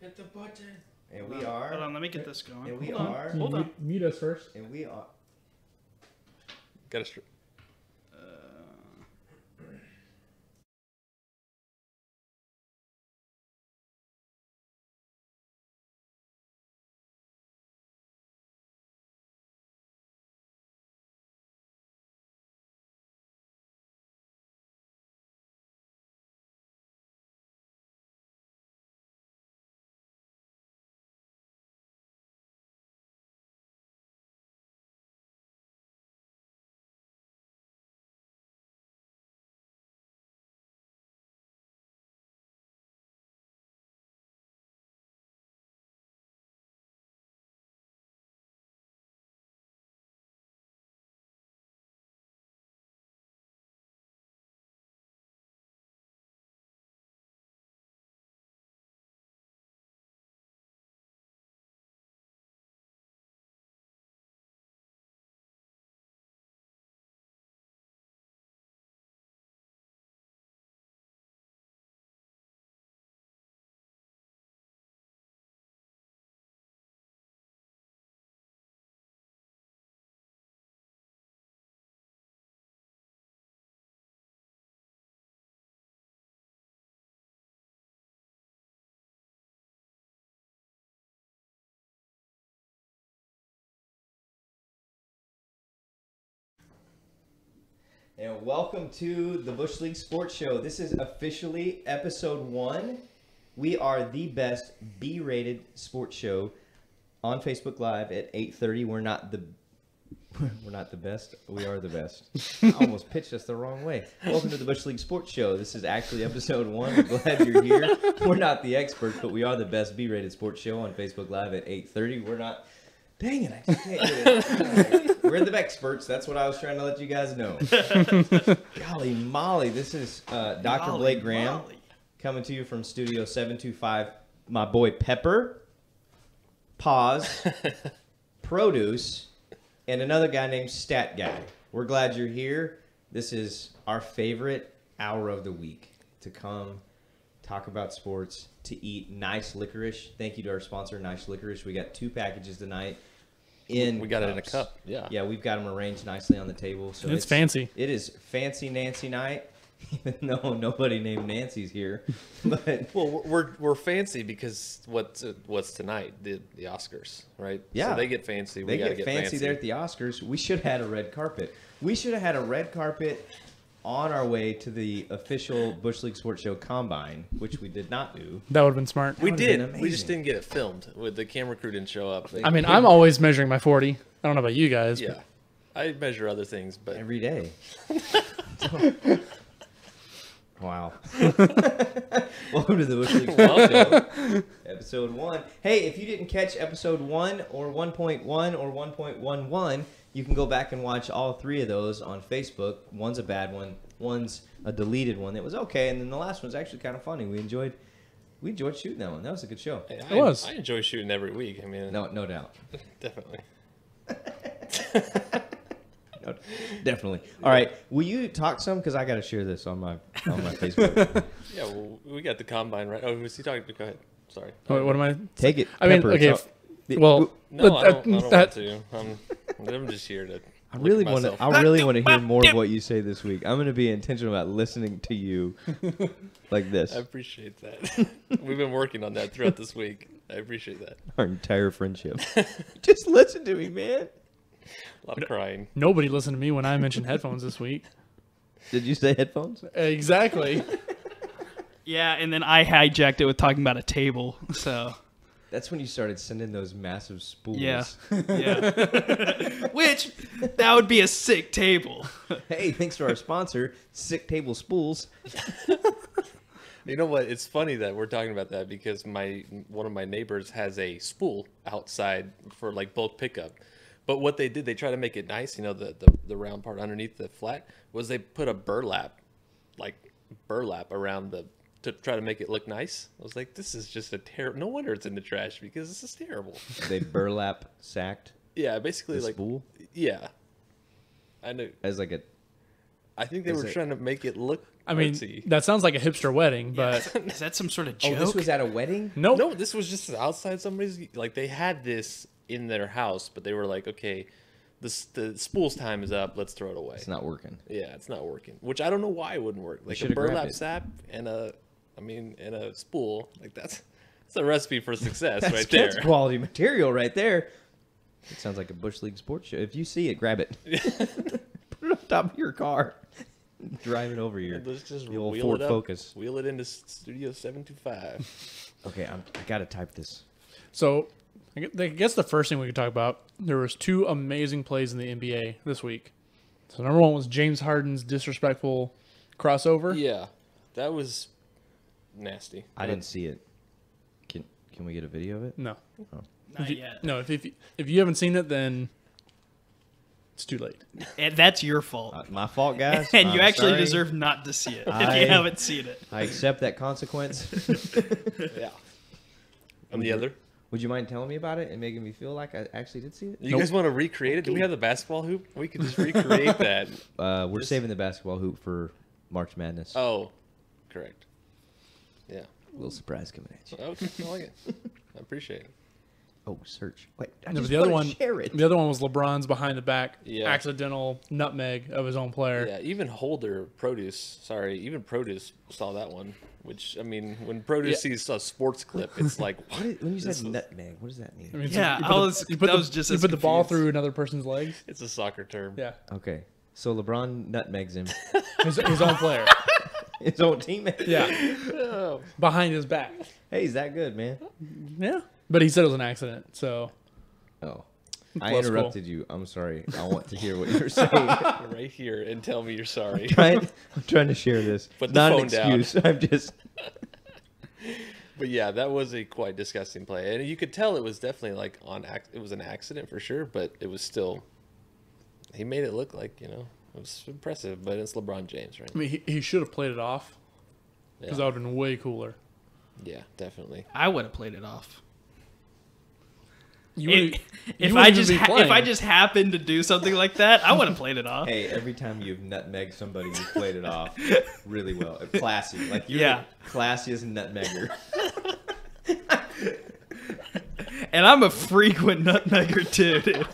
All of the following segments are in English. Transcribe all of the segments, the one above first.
Hit the button. And we are. Hold on, let me get this going. And we Hold on. are. Hold on. Mute us first. And we are. Got to. And welcome to the Bush League Sports Show. This is officially episode 1. We are the best B-rated sports show on Facebook Live at 8:30. We're not the best. We are the best. I almost pitched us the wrong way. Welcome to the Bush League Sports Show. This is actually episode 1. I'm glad you're here. We're not the experts, but we are the best B-rated sports show on Facebook Live at 8:30. We're not. Dang it, I just can't get it. We're the experts. That's what I was trying to let you guys know. Golly molly, this is Dr. Blake Graham coming to you from Studio 725. My boy Pepper, Pause, Produce, and another guy named Stat Guy. We're glad you're here. This is our favorite hour of the week to come talk about sports, to eat nice licorice. Thank you to our sponsor, Nice Licorice. We got 2 packages tonight. We got it in a cup. Yeah, we've got them arranged nicely on the table. So It's fancy. It is fancy Nancy night, even though nobody named Nancy's here. But Well, we're fancy because what's tonight? The Oscars, right? Yeah. So they get fancy. they We gotta get fancy there at the Oscars. We should have had a red carpet. We should have had a red carpet on our way to the official Bush League Sports Show Combine, which we did not do. That would have been smart. We That would've been did. We just amazing. didn't get it filmed. With the camera crew didn't show up. I mean, I'm always measuring my 40. I don't know about you guys. Yeah. I measure other things, but Every day. Wow. Welcome to the Bush League welcome. Episode 1. Hey, if you didn't catch episode 1 or 1.1 or 1.11, you can go back and watch all 3 of those on Facebook. One's a bad one, one's a deleted one that was okay, and then the last one's actually kind of funny. We enjoyed shooting that one. That was a good show. Hey, It was. I enjoy shooting every week. I mean, No doubt. definitely. No, definitely. All right, will you talk some? Because I got to share this on my Facebook. Yeah, well, we got the combine right. Oh, was he talking? Go ahead. Sorry. What am I? Take it. I mean, Pepper, okay. it's all- Well, No, I don't want that- to. I'm just here to. I look really at want to. myself. I really want to hear more of what you say this week. I'm going to be intentional about listening to you, like this. I appreciate that. We've been working on that throughout this week. I appreciate that. Our entire friendship. Just listen to me, man. A lot of crying. nobody listened to me when I mentioned headphones this week. Did you say headphones? Exactly. Yeah, and then I hijacked it with talking about a table. So, That's when you started sending those massive spools. yeah. Yeah. Which, that would be a sick table. Hey, thanks to our sponsor, Sick Table Spools. You know what? It's funny that we're talking about that because one of my neighbors has a spool outside for like bulk pickup. But what they did, they try to make it nice. You know, the round part underneath the flat was they put a burlap around to try to make it look nice. I was like, this is just a terrible. No wonder it's in the trash because this is terrible. They burlap sacked Yeah, basically the like spool yeah. I know. as like a. I think they Is were it- trying to make it look I mean, artsy. that sounds like a hipster wedding, but Is that some sort of Oh, joke? this was at a wedding? nope. No, this was just outside somebody's. Like they had this in their house, but they were like, okay, the spool's time is up. Let's throw it away. It's not working. Yeah, it's not working. Which I don't know why it wouldn't work. Like a should've grabbed burlap it. sap and a spool. Like that's a recipe for success right That's there. quality material right there. It sounds like a Bush League sports show. If you see it, grab it. Put it on top of your car. Drive it over here. Let's just The old wheel Ford it up, Focus. wheel it into Studio 725. Okay, I gotta type this. So I guess the first thing we could talk about, there was 2 amazing plays in the NBA this week. So number 1 was James Harden's disrespectful crossover. Yeah, that was nasty. I didn't see it. Can we get a video of it? No. Not yet. No, if you haven't seen it, then it's too late. And that's your fault. My fault, guys. And you I'm actually sorry. deserve not to see it if I- you haven't seen it. I accept that consequence. Yeah. And the other? Would you mind telling me about it and making me feel like I actually did see it? You guys want to recreate it? Do we have the basketball hoop? We could just recreate that. We're saving the basketball hoop for March Madness. Oh, correct. Yeah. A little surprise coming at you. Okay, I like it. I appreciate it. Oh, search. Wait, I No, but just the other wanna one, share it. the other one was LeBron's behind the back Yeah. accidental nutmeg of his own player. Yeah, even Produce saw that one. Which, I mean, when Produce sees a sports clip, it's like, When you said nutmeg, what does that mean? I mean, Yeah, you I put the- was- you put that the, was just you as put the ball confused. through another person's legs. it's a soccer term. Yeah, Okay, so LeBron nutmegs him. his own player. His own teammate. Yeah, Oh, behind his back. Hey, is that good, man? Yeah, but he said it was an accident. So Oh, I Plus interrupted you. I'm sorry. I want to hear what you're saying. right here and tell me you're sorry. I'm trying to share this. Put the Not phone an down. excuse. I'm just. But yeah, that was a quite disgusting play, and you could tell it was definitely like it was an accident for sure, but it was still. He made it look like it was impressive, but it's LeBron James, right? I mean, he should have played it off because that Yeah, would have been way cooler. yeah, definitely. I would have played it off. You If, wouldn't- if you I wouldn't just even be if I playing. just happened to do something like that, I would have played it off. Hey, every time you've nutmegged somebody, you've played it off really well. Classy. Like you're Yeah. the classiest nutmegger. And I'm a frequent nutmegger too, dude.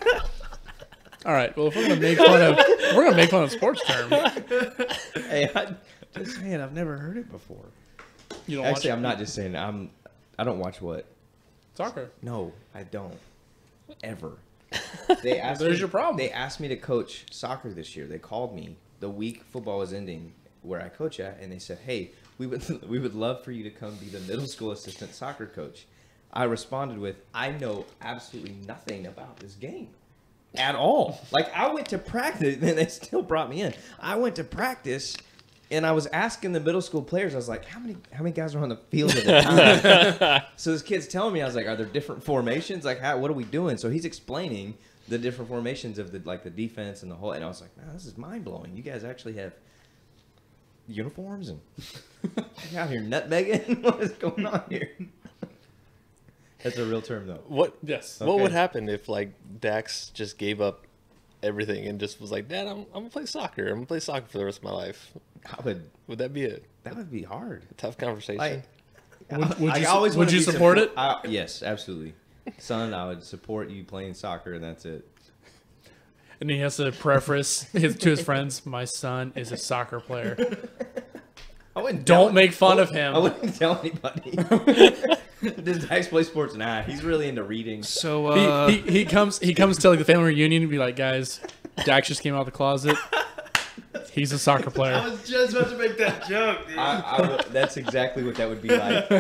All right. Well, if we're gonna make fun of sports terms, Hey, I'm just saying, I've never heard it before. you don't Actually, watch I'm not just saying. I don't watch what. soccer. No, I don't. Ever. They asked There's me, your problem. They asked me to coach soccer this year. They called me the week football was ending where I coach at, and they said, "Hey, we would love for you to come be the middle school assistant soccer coach." I responded with, "I know absolutely nothing about this game at all. Like I went to practice, and they still brought me in. I went to practice." And I was asking the middle school players, I was like, how many guys are on the field at a time? So this kid's telling me, I was like, are there different formations? Like, what are we doing? So he's explaining the different formations of the defense and the whole. And I was like, man, this is mind blowing. You guys actually have uniforms and you're out here nutmegging. What is going on here? That's a real term, though. What? Yes. What would Okay. happen if like Dax just gave up everything and just was like, Dad, I'm gonna play soccer. I'm gonna play soccer for the rest of my life. Would that be a That would be hard. tough conversation? Like, Would I you- always would wanna you be support it? Yes, absolutely. Son, I would support you playing soccer, and that's it. And he has to preface to his friends, "My son is a soccer player. I wouldn't Don't make fun of him." I wouldn't tell anybody. Does Dax play sports? Nah, he's really into reading. So He comes to like the family reunion and be like, "Guys, Dax just came out of the closet. He's a soccer player." was just about to make that joke, dude. That's exactly what that would be like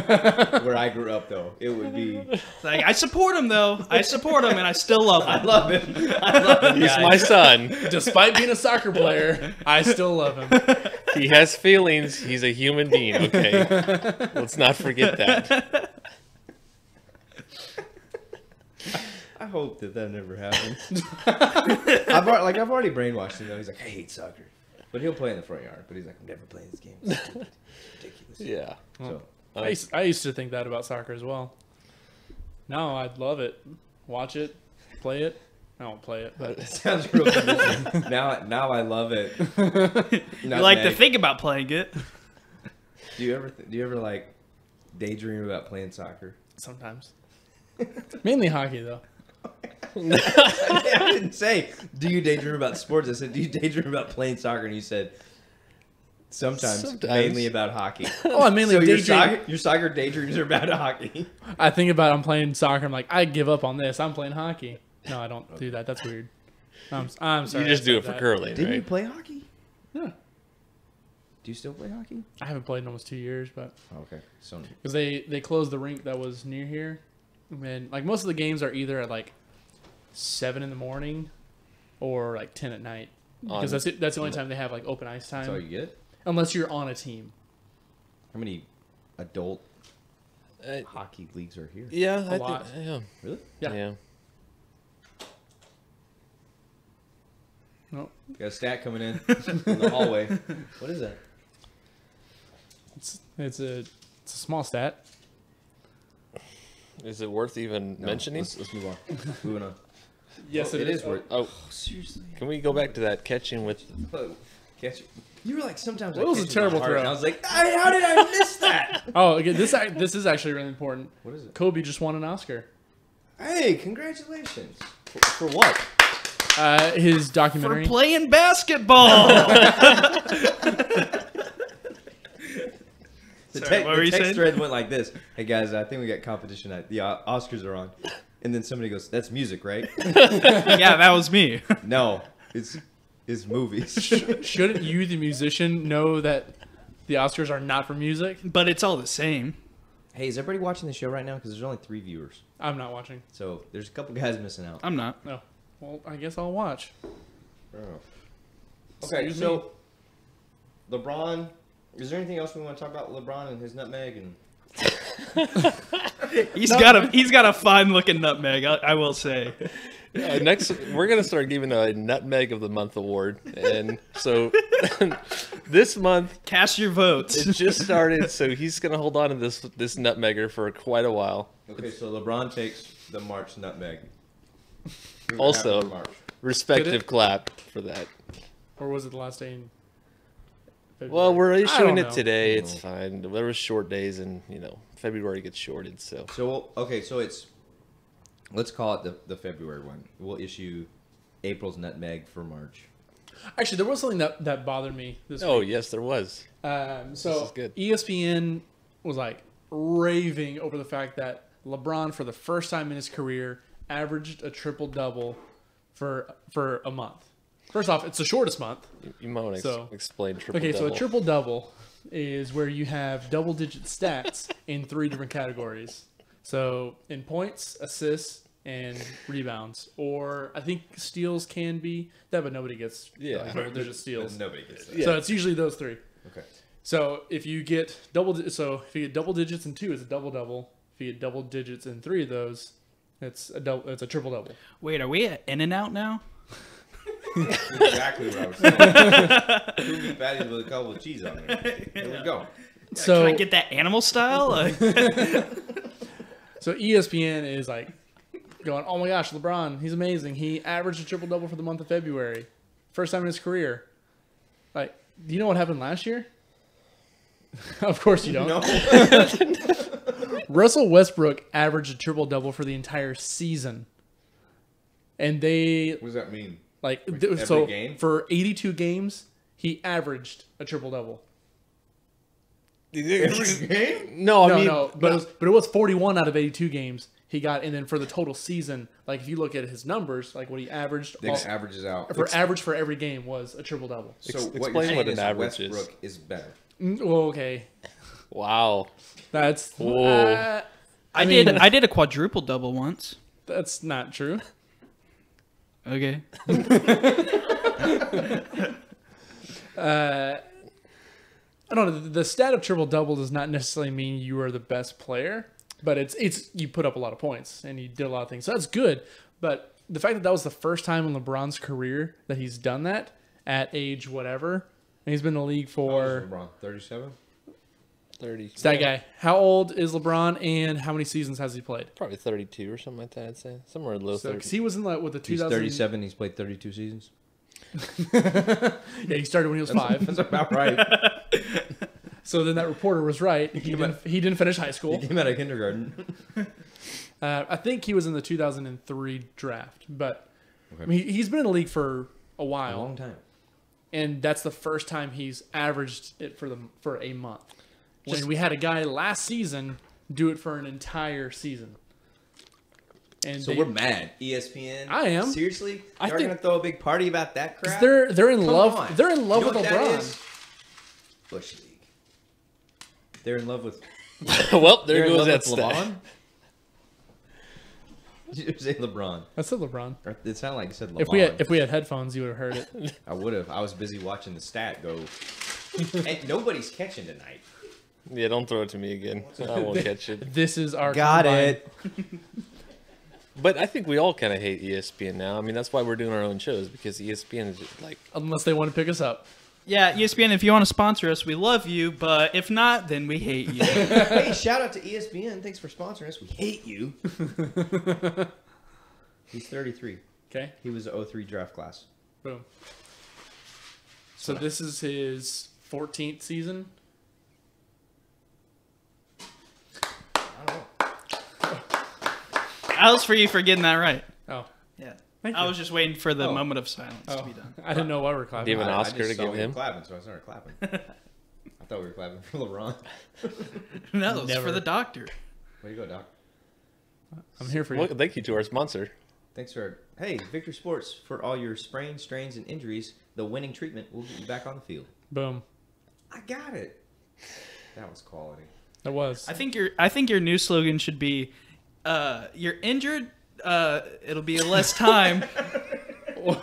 where I grew up, though. It would be. It's like, I support him though. I support him, and I still love I him. love him. I love him. He's guys. my son. Despite being a soccer player, I still love him. He has feelings. He's a human being. Okay, let's not forget that. I hope that never happens. I've already brainwashed him. Though. He's like, I hate soccer, but he'll play in the front yard. But he's like, I'm never playing this game. It's stupid. Ridiculous. Yeah. So I used to think that about soccer as well. Now I'd love it. Watch it, play it. I won't play it, but It sounds real convincing. Now I love it. You like to think about playing it. Do you ever like daydream about playing soccer? sometimes. Mainly hockey, though. I didn't say, do you daydream about sports? I said, do you daydream about playing soccer? And you said, sometimes. Mainly about hockey. Oh, I mainly So daydream. your soccer daydreams are about hockey. I think about I'm playing soccer. I'm like, I give up on this. I'm playing hockey. No, I don't do that. That's weird. I'm sorry. You just I do said it for that. curling, Didn't you right? play hockey? Yeah. Do you still play hockey? I haven't played in almost 2 years, but Oh, okay. So because they closed the rink that was near here, and like most of the games are either at like 7 in the morning or like 10 at night because that's the only time they have like open ice that's all time you get? unless you're on a team. How many adult Uh, hockey leagues are here? yeah, A lot. Yeah. Really? Yeah. No, Got a stat coming in from the hallway. What is that? it's a small stat. Is it worth even No, mentioning? Let's move on. Moving on. Yes, it is worth. Oh, Seriously. can we go back to that catching with? Catch. You were like sometimes. That I was a catch it terrible hard, throw. and I was like, how did I miss that? Oh, okay, this is actually really important. What is it? Kobe just won an Oscar. Hey, congratulations. For what? His For documentary. playing basketball. Sorry, what were you text saying? thread went like this. Hey guys, I think we got competition night. The Oscars are on. And then somebody goes, "That's music, right?" Yeah, that was me. No, it's movies. Shouldn't you, the musician, know that the Oscars are not for music? But it's all the same. Hey, is everybody watching the show right now? Because there's only 3 viewers, I'm not watching. so there's a couple guys missing out. I'm not. No. Well, I guess I'll watch. Okay, Excuse so LeBron. Is there anything else we want to talk about LeBron and his nutmeg and? He's got a fine looking nutmeg. I will say. Next, we're gonna start giving a Nutmeg of the Month award, and so this month Cast your votes. Oh, it just started. So he's gonna hold on to this nutmegger for quite a while. Okay, so LeBron takes the March nutmeg. Who's Also- happy with March? Respective clap for that. Or was it the last day in February? Well, we're I issuing don't it know. today. It's fine. There was short days, and February gets shorted. So So okay, so it's let's call it the February one. We'll issue April's nutmeg for March. Actually, there was something that bothered me this oh week. yes, there was. So This is good. ESPN was like raving over the fact that LeBron, for the first time in his career, averaged a triple double for a month. First off, it's the shortest month. You might want to So- explain triple Okay, double. so a triple double is where you have double digit stats in 3 different categories. So in points, assists, and rebounds. Or I think steals can be that, but nobody gets double digit steals. Nobody gets that. Yeah. So it's usually those 3. Okay. So if you get double digits in 2, it's a double double. If you get double digits in 3 of those, it's a triple double. Wait, are we at In-N-Out now? Exactly what I was saying. 2 meat patties with a couple of cheese on there. There we go. So Can I get that animal style? So ESPN is like going, oh my gosh, LeBron, he's amazing. He averaged a triple double for the month of February, first time in his career. Like, do you know what happened last year? Of course you don't. No. Russell Westbrook averaged a triple double for the entire season, and they What does that mean? like every so game? for 82 games he averaged a triple double. Every game? no, I No, mean, no, but it was 41 out of 82 games he got, and then for the total season, like if you look at his numbers, like what he averaged, It averages out. average for every game was a triple double. So what explain you're saying what an is average is. Westbrook is better. Well, okay, wow. that's Whoa. I did a quadruple double once. that's not true. Okay. I don't know. The stat of triple double does not necessarily mean you are the best player, but it's you put up a lot of points and you did a lot of things, so that's good. But the fact that was the first time in LeBron's career that he's done that at age whatever, and he's been in the league for LeBron, 37. 30. It's that guy. How old is LeBron, and how many seasons has he played? Probably 32 or something like that, I'd say. Somewhere in the low So, 30s. because he was in with the He's 2000. 37. He's played 32 seasons. Yeah, he started when he was 5. That's about right. So then that reporter was right. He didn't finish high He school. came out of kindergarten. I think he was in the 2003 draft, but Okay. I mean, he's been in the league for a A while, long time. and that's the first time he's averaged it for a month. When we had a guy last season do it for an entire season. And So we're mad. ESPN. I am. Seriously? I You're think- gonna throw a big party about that 'cause crap? they're in Come love. on. They're in love You know with what that LeBron. is? Bush League. They're in love with. Well, there they're in goes love that with stat. LeBron. Did you say LeBron? I said LeBron. Or it sounded like you said LeBron. If we had headphones, you would have heard it. I would have. I was busy watching the stat go. And nobody's catching tonight. Yeah, don't throw it to me again. I won't catch it. This is our Got combine. it. But I think we all kind of hate ESPN now. I mean, that's why we're doing our own shows, because ESPN is just like, Unless they want to pick us up. Yeah, ESPN, if you want to sponsor us, we love you. But if not, then we hate you. Hey, shout out to ESPN. Thanks for sponsoring us. We hate you. He's 33. Okay, He was a 03 draft class. boom. So this is his 14th season. I don't know. How's for you for getting that right? Oh, Yeah. Thank I you. was just waiting for the Oh. moment of silence to be done. I didn't know why we were clapping. Do you have an I Oscar just to saw give we were him? clapping, so I started clapping. I thought we were clapping for LeBron. No, it's Never. for the doctor. Way to go, Doc. I'm here for you. well, thank you to our sponsor. Thanks for. Hey, Victory Sports, for all your sprains, strains, and injuries, the winning treatment will get you back on the field. Boom. I got it. That was quality. That was. I think your new slogan should be, "You're injured. It'll be less time." What?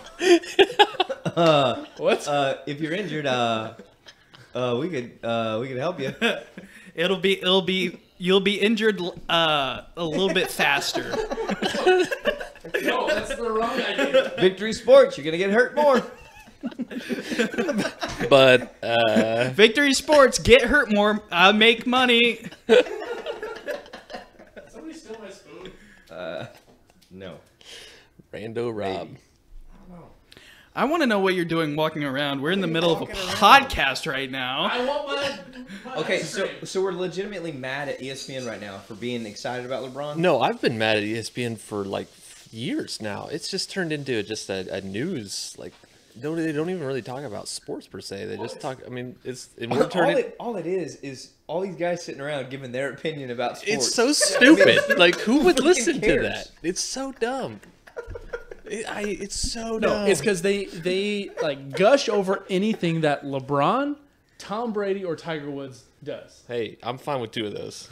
If you're injured, we could help you. You'll be injured a little bit faster. No, that's the wrong idea. Victory Sports, you're gonna get hurt more. But Victory Sports, get hurt more, make money. Somebody steal my spoon. No. Rando Rob. Maybe. I want to know what you're doing walking around. We're in the middle of a walking around? podcast right now. I want my Okay, ice so cream. we're legitimately mad at ESPN right now for being excited about LeBron. No, I've been mad at ESPN for like years now. It's just turned into just a news, like, they don't even really talk about sports per se. They just talk. I mean, we're turning. all it is all these guys sitting around giving their opinion about sports. It's so stupid. Like, who would Who listen to cares? that? It's so dumb. It's so No, dumb. it's because they like gush over anything that LeBron, Tom Brady, or Tiger Woods does. Hey, I'm fine with 2 of those,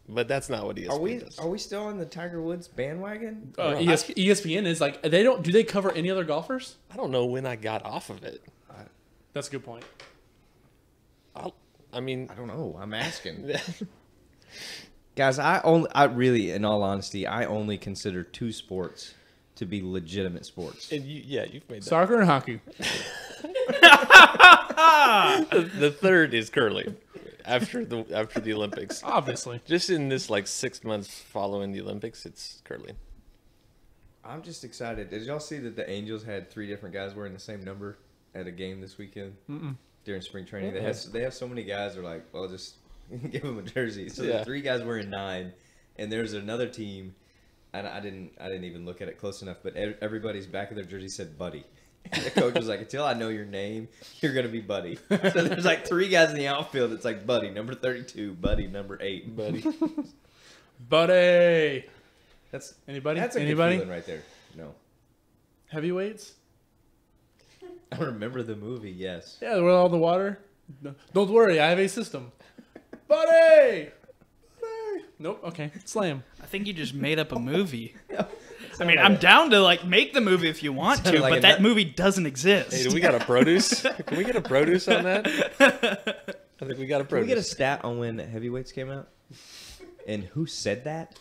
but that's not what ESPN does. Are we still on the Tiger Woods bandwagon? ESPN is like they don't. Do they cover any other golfers? I don't know when I got off of it. That's a good point. I mean, I don't know. I'm asking. Guys, I really, in all honesty, I only consider 2 sports to be legitimate sports. and you've made that. Soccer and hockey. The third is curling after the Olympics. Obviously. Just in this like 6 months following the Olympics, it's curling. I'm just excited. Did y'all see that the Angels had 3 different guys wearing the same number at a game this weekend during spring training? They have so many guys. They're like, well, just give them a jersey. So Yeah. there's 3 guys wearing 9, and there's another team. And I didn't even look at it close enough, but everybody's back of their jersey said Buddy. And the coach was like, until I know your name, you're gonna be Buddy. So there's like 3 guys in the outfield. It's like Buddy number 32, Buddy number 8. Buddy. Buddy. That's Anybody? That's a Anybody? good feeling right there. No, Heavyweights? I remember the movie. Yes. Yeah, with all the water. No, don't worry, I have a system. Buddy! Buddy! Nope. Okay. Slam. I think you just made up a movie. I mean, I'm down to like make the movie if you want to, Sounded like but a that nut- movie doesn't exist. Hey, do we got a produce? Can we get a produce on that? I think we got a Can we produce. get a stat on when Heavyweights came out? And who said that?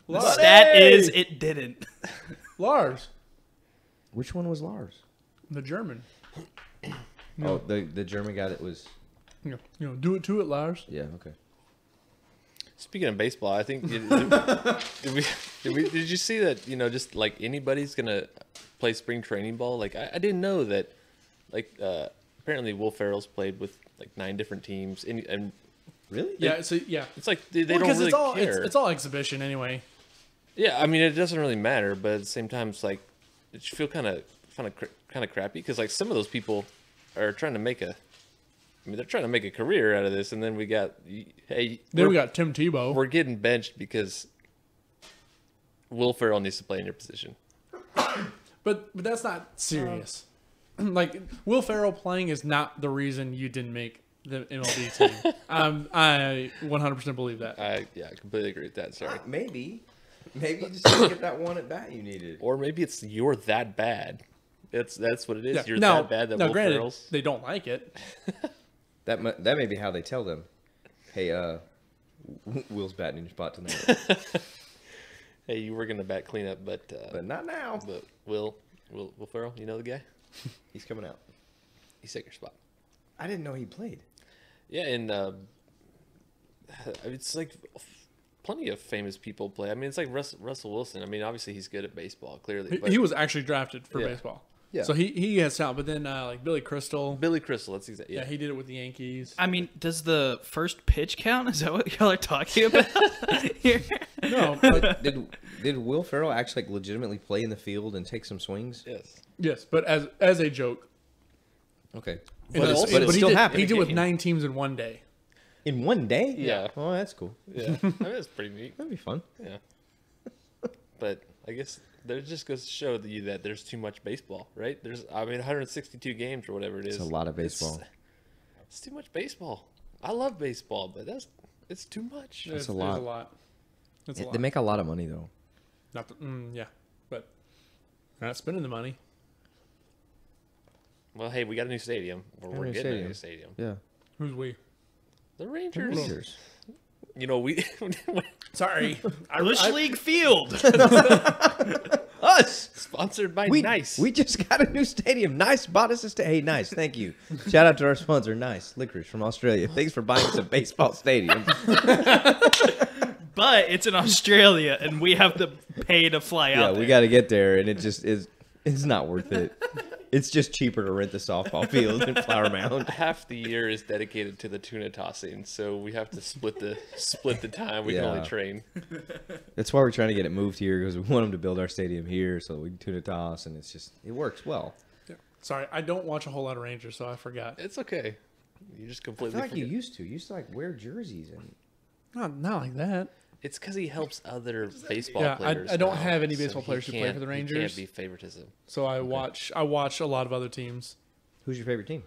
The stat is it didn't. Lars. Which one was Lars? The German. Oh, the German guy that was Do it to it, Lars. Yeah. Okay. Speaking of baseball, I think did you see that? Just like anybody's gonna play spring training ball. Like I didn't know that. Like apparently, Will Ferrell's played with like 9 different teams, and Really? Yeah. So yeah. it's like they don't Because really care. it's all exhibition anyway. Yeah, I mean it doesn't really matter, but at the same time, it's like it should feel kind of crappy because like some of those people are trying to make they're trying to make a career out of this, and then we got Then we got Tim Tebow. we're getting benched because Will Ferrell needs to play in your position. But that's not serious. Like Will Ferrell playing is not the reason you didn't make the MLB team. I 100% believe that. I completely agree with that. Sorry. Maybe you just didn't get that one at bat you needed. Or maybe it's you're that bad. That's what it is. Yeah. You're Now- that bad that now, Will granted, Ferrell's. they don't like it. That may be how they tell them. Hey, Will's batting in your spot tonight, Hey, you were gonna bat cleanup, but not now. Will Ferrell, you know the guy? He's coming out. He's taking your spot. I didn't know he played. Yeah, and it's like plenty of famous people play. I mean, it's like Russell Wilson. I mean, obviously he's good at baseball, clearly. But He was actually drafted for Yeah. baseball. Yeah. So he has talent. But then like Billy Crystal, Billy Crystal. That's exactly. yeah, Yeah, he did it with the Yankees. I mean, does the first pitch count? Is that what y'all are talking about here? No, but, Did Will Ferrell actually like legitimately play in the field and take some swings? yes. yes, but as a joke. Okay, And but, also- but it he still did, happened. He did with game. 9 teams in one day. In one day. Yeah. Oh, that's cool. Yeah, I mean, that's pretty neat. That'd be fun. Yeah, but I guess there just goes to show you that there's too much baseball, right? There's, I mean, 162 games or whatever it is. It's a lot of baseball. It's too much baseball. I love baseball, but it's too much. That's a There's lot. a lot. That's a lot. They make a lot of money though. Not the, yeah, but they're not spending the money. Well, hey, we got a new stadium. We're new getting stadium. a new stadium. Yeah. Who's we? The Rangers. Rangers. You know, we Sorry, Bush League Field. Us. sponsored by We Nice. We just got a new stadium. Nice bought us a Hey, Nice. Thank you. Shout out to our sponsor, Nice Licorice from Australia. Thanks for buying us a baseball stadium. But it's in Australia, and we have to pay to fly Yeah, out there. we got to get there, and it just is. It's not worth it. It's just cheaper to rent the softball field than Flower Mound. Half the year is dedicated to the tuna tossing, so we have to split the time. We can Yeah. only train. That's why we're trying to get it moved here because we want them to build our stadium here so we can tuna toss, and it works well. sorry, I don't watch a whole lot of Rangers, so I forgot. It's okay. You just I completely feel like forget. you used to like wear jerseys and Not like that. It's because he helps other baseball Yeah, players. I don't now, have any so baseball he players who play can't- for the He Rangers. can't be favoritism. So I watch a lot of other teams. Who's your favorite team?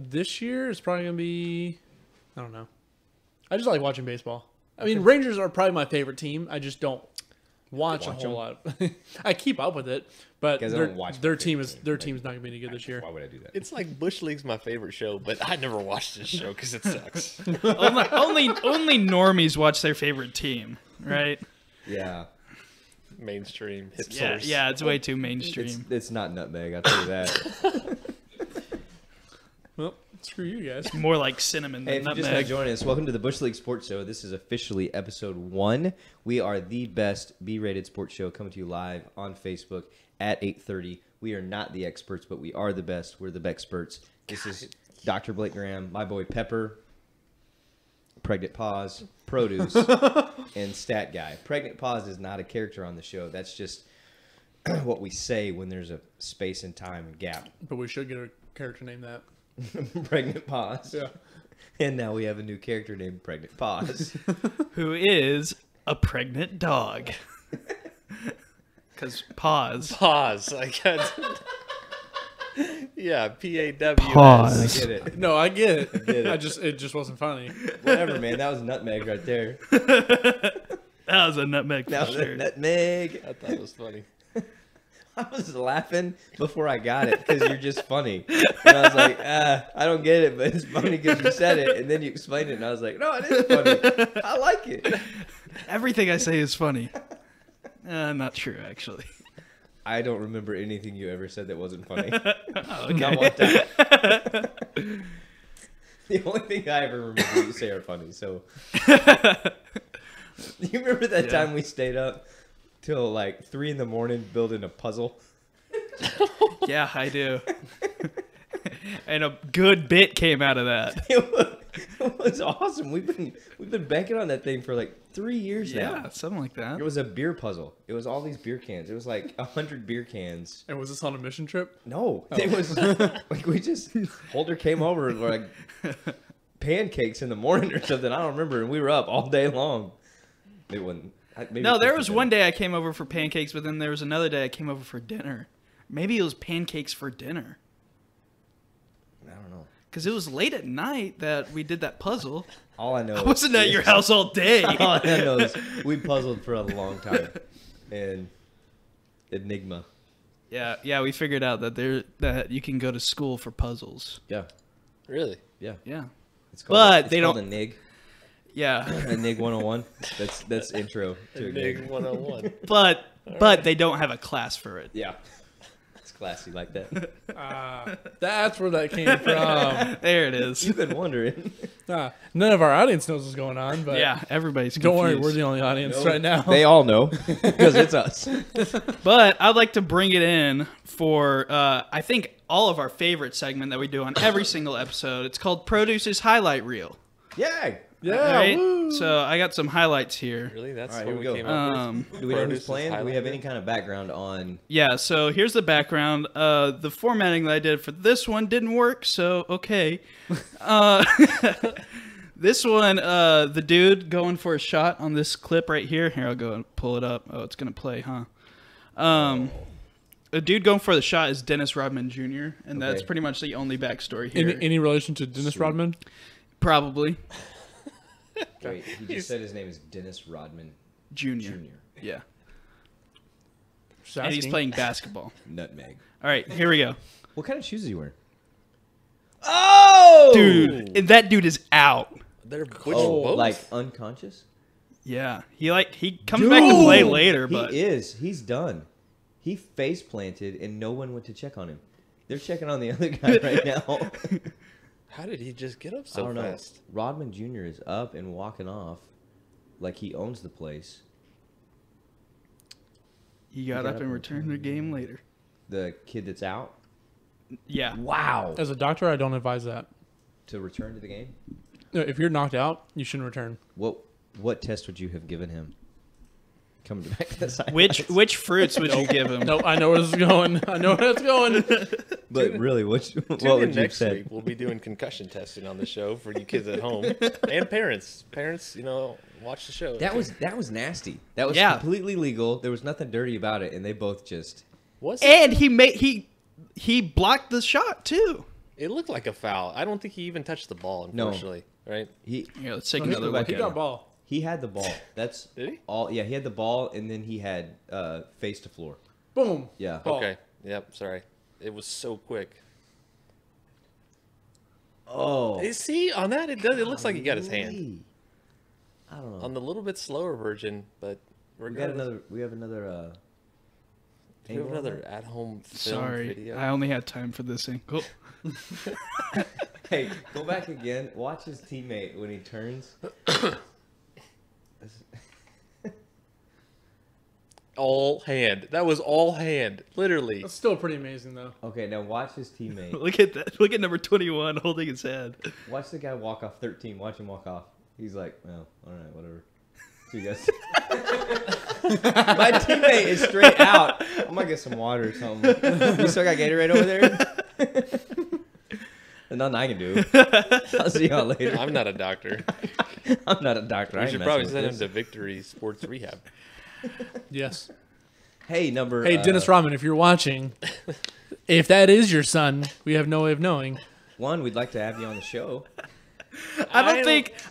This year is probably gonna be, I don't know. I just like watching baseball. I mean, Rangers are probably my favorite team. I just don't watch a whole lot. I keep up with it, but Guys, I don't watch my their favorite team is team. their team's not gonna be any good this year. Why would I do that? It's like Bush League's my favorite show, but I never watched this show because it sucks. only normies watch their favorite team, right? Yeah, Mainstream hip Yeah, source. yeah, it's way too mainstream. it's not nutmeg. I'll tell you that. Well, screw you guys. More like cinnamon Hey, than if you're just now nutmeg. joining us, welcome to the Bush League Sports Show. This is officially episode 1. We are the best B-rated sports show coming to you live on Facebook at 8:30. We are not the experts, but we are the best. We're the Bexperts. This is Dr. Blake Graham, my boy Pepper, Pregnant Pause, Produce, and Stat Guy. Pregnant Pause is not a character on the show. That's just what we say when there's a space and time gap. But we should get a character named that. Pregnant Pause. Yeah. And now we have a new character named Pregnant Pause. Who is a pregnant dog. Because pause. Pause. I got. Yeah, PAW. Pause. I get it. No, I get it. get it. It just wasn't funny. Whatever, man. That was nutmeg right there. That was a nutmeg for That was sure. nutmeg. I thought it was funny. I was laughing before I got it because you're just funny. And I was like, I don't get it, but it's funny because you said it, and then you explained it, and I was like, no, it is funny. I like it. Everything I say is funny. Not true, actually. I don't remember anything you ever said that wasn't funny. Oh, Not okay. one time. The only thing I ever remember you say are funny. So, do you remember that time we stayed up till like 3 a.m. building a puzzle? Yeah, I do. And a good bit came out of that. It was awesome. We've been banking on that thing for like 3 years now. Yeah, something like that. It was a beer puzzle. It was all these beer cans. It was like 100 beer cans. And was this on a mission trip? No, it was like we just Holder came over and like pancakes in the morning or something. I don't remember, and we were up all day long. It wasn't. Maybe No, there was one day I came over for pancakes, but then there was another day I came over for dinner. Maybe it was pancakes for dinner. I don't know. Because it was late at night that we did that puzzle. All I know. I wasn't at your house all day. All I know is we puzzled for a long time, and Enigma. Yeah, we figured out that you can go to school for puzzles. Yeah, Really? yeah. Yeah. It's called, But it's they called don't- Enig. Yeah. Enig 101. That's intro to Big Enig. 101. But they don't have a class for it. Yeah, it's classy like that. That's where that came from. There it is. You've been wondering. None of our audience knows what's going on, but Yeah, everybody's confused. don't worry, we're the only audience right now. They all know because it's us. But I'd like to bring it in for, I think, all of our favorite segment that we do on every single episode. It's called Produce's Highlight Reel. Yeah. yeah, Right? woo. So I got some highlights here. Really? That's All right, what here we we go. came up with? Do we know who's Produce's playing? Do we have highlight any kind of background on? Yeah, so here's the background. The formatting that I did for this one didn't work, so okay. This one, the dude going for a shot on this clip right here. Here, I'll go and pull it up. Oh, it's going to play, huh? A dude going for the shot is Dennis Rodman Jr., and that's Okay. pretty much the only backstory here. Any relation to Dennis Sweet. Rodman? Probably. Wait, he just said his name is Dennis Rodman Junior. Jr. Yeah. Just And he's asking. playing basketball. Nutmeg. All right, here we go. What kind of shoes is he wearing? Oh, Dude, and that dude is out. They're Oh, both? like unconscious? Yeah. He comes back to play Dude, later, but he is. He's done. He face planted, and no one went to check on him. They're checking on the other guy right now. How did he just get up I so don't know. fast? Rodman Jr. is up and walking off like he owns the place. he got up and returned the game later. The kid that's out. Yeah. Wow. As a doctor, I don't advise that. To return to the game. No, if you're knocked out, you shouldn't return. What test would you have given him? Coming back to the side. Which fruits would you give him? No, I know where this is going. I know where it's going. But really, what Tune would in you have next said? week. We'll be doing concussion testing on the show for you kids at home and parents. Parents, watch the show. That was nasty. That was Yeah. completely legal. There was nothing dirty about it, and they both just. Was it? And he blocked the shot too. It looked like a foul. I don't think he even touched the ball. No. Unfortunately, right? He Here, let's take Let's another go back look He at got it. ball. he had the ball. That's Did he? all. Yeah, he had the ball, and then he had face to floor. Boom. Yeah. Ball. Okay. Yep. Sorry. It was so quick. Oh. See, on that it does. It looks like he got his hand Golly. I don't know. on the little bit slower version, but we have regardless, another. We have another. do you have angle on another that? at-home film Sorry, video? I only had time for this angle. Hey, go back again. Watch his teammate when he turns. All hand. That was all hand. Literally. That's still pretty amazing, though. Okay, now watch his teammate. Look at that. Look at number 21 holding his head. Watch the guy walk off 13. Watch him walk off. He's like, well, all right, whatever. See you guys. My teammate is straight out. I'm gonna get some water or something. You still got Gatorade over there? There's nothing I can do. I'll see y'all later. I'm not a doctor. I'm not a doctor. I We ain't should messing probably with send him this. to Victory Sports Rehab. Yes. Hey, number. Hey, Dennis Rodman, if you're watching, if that is your son, we have no way of knowing. One, we'd like to have you on the show. I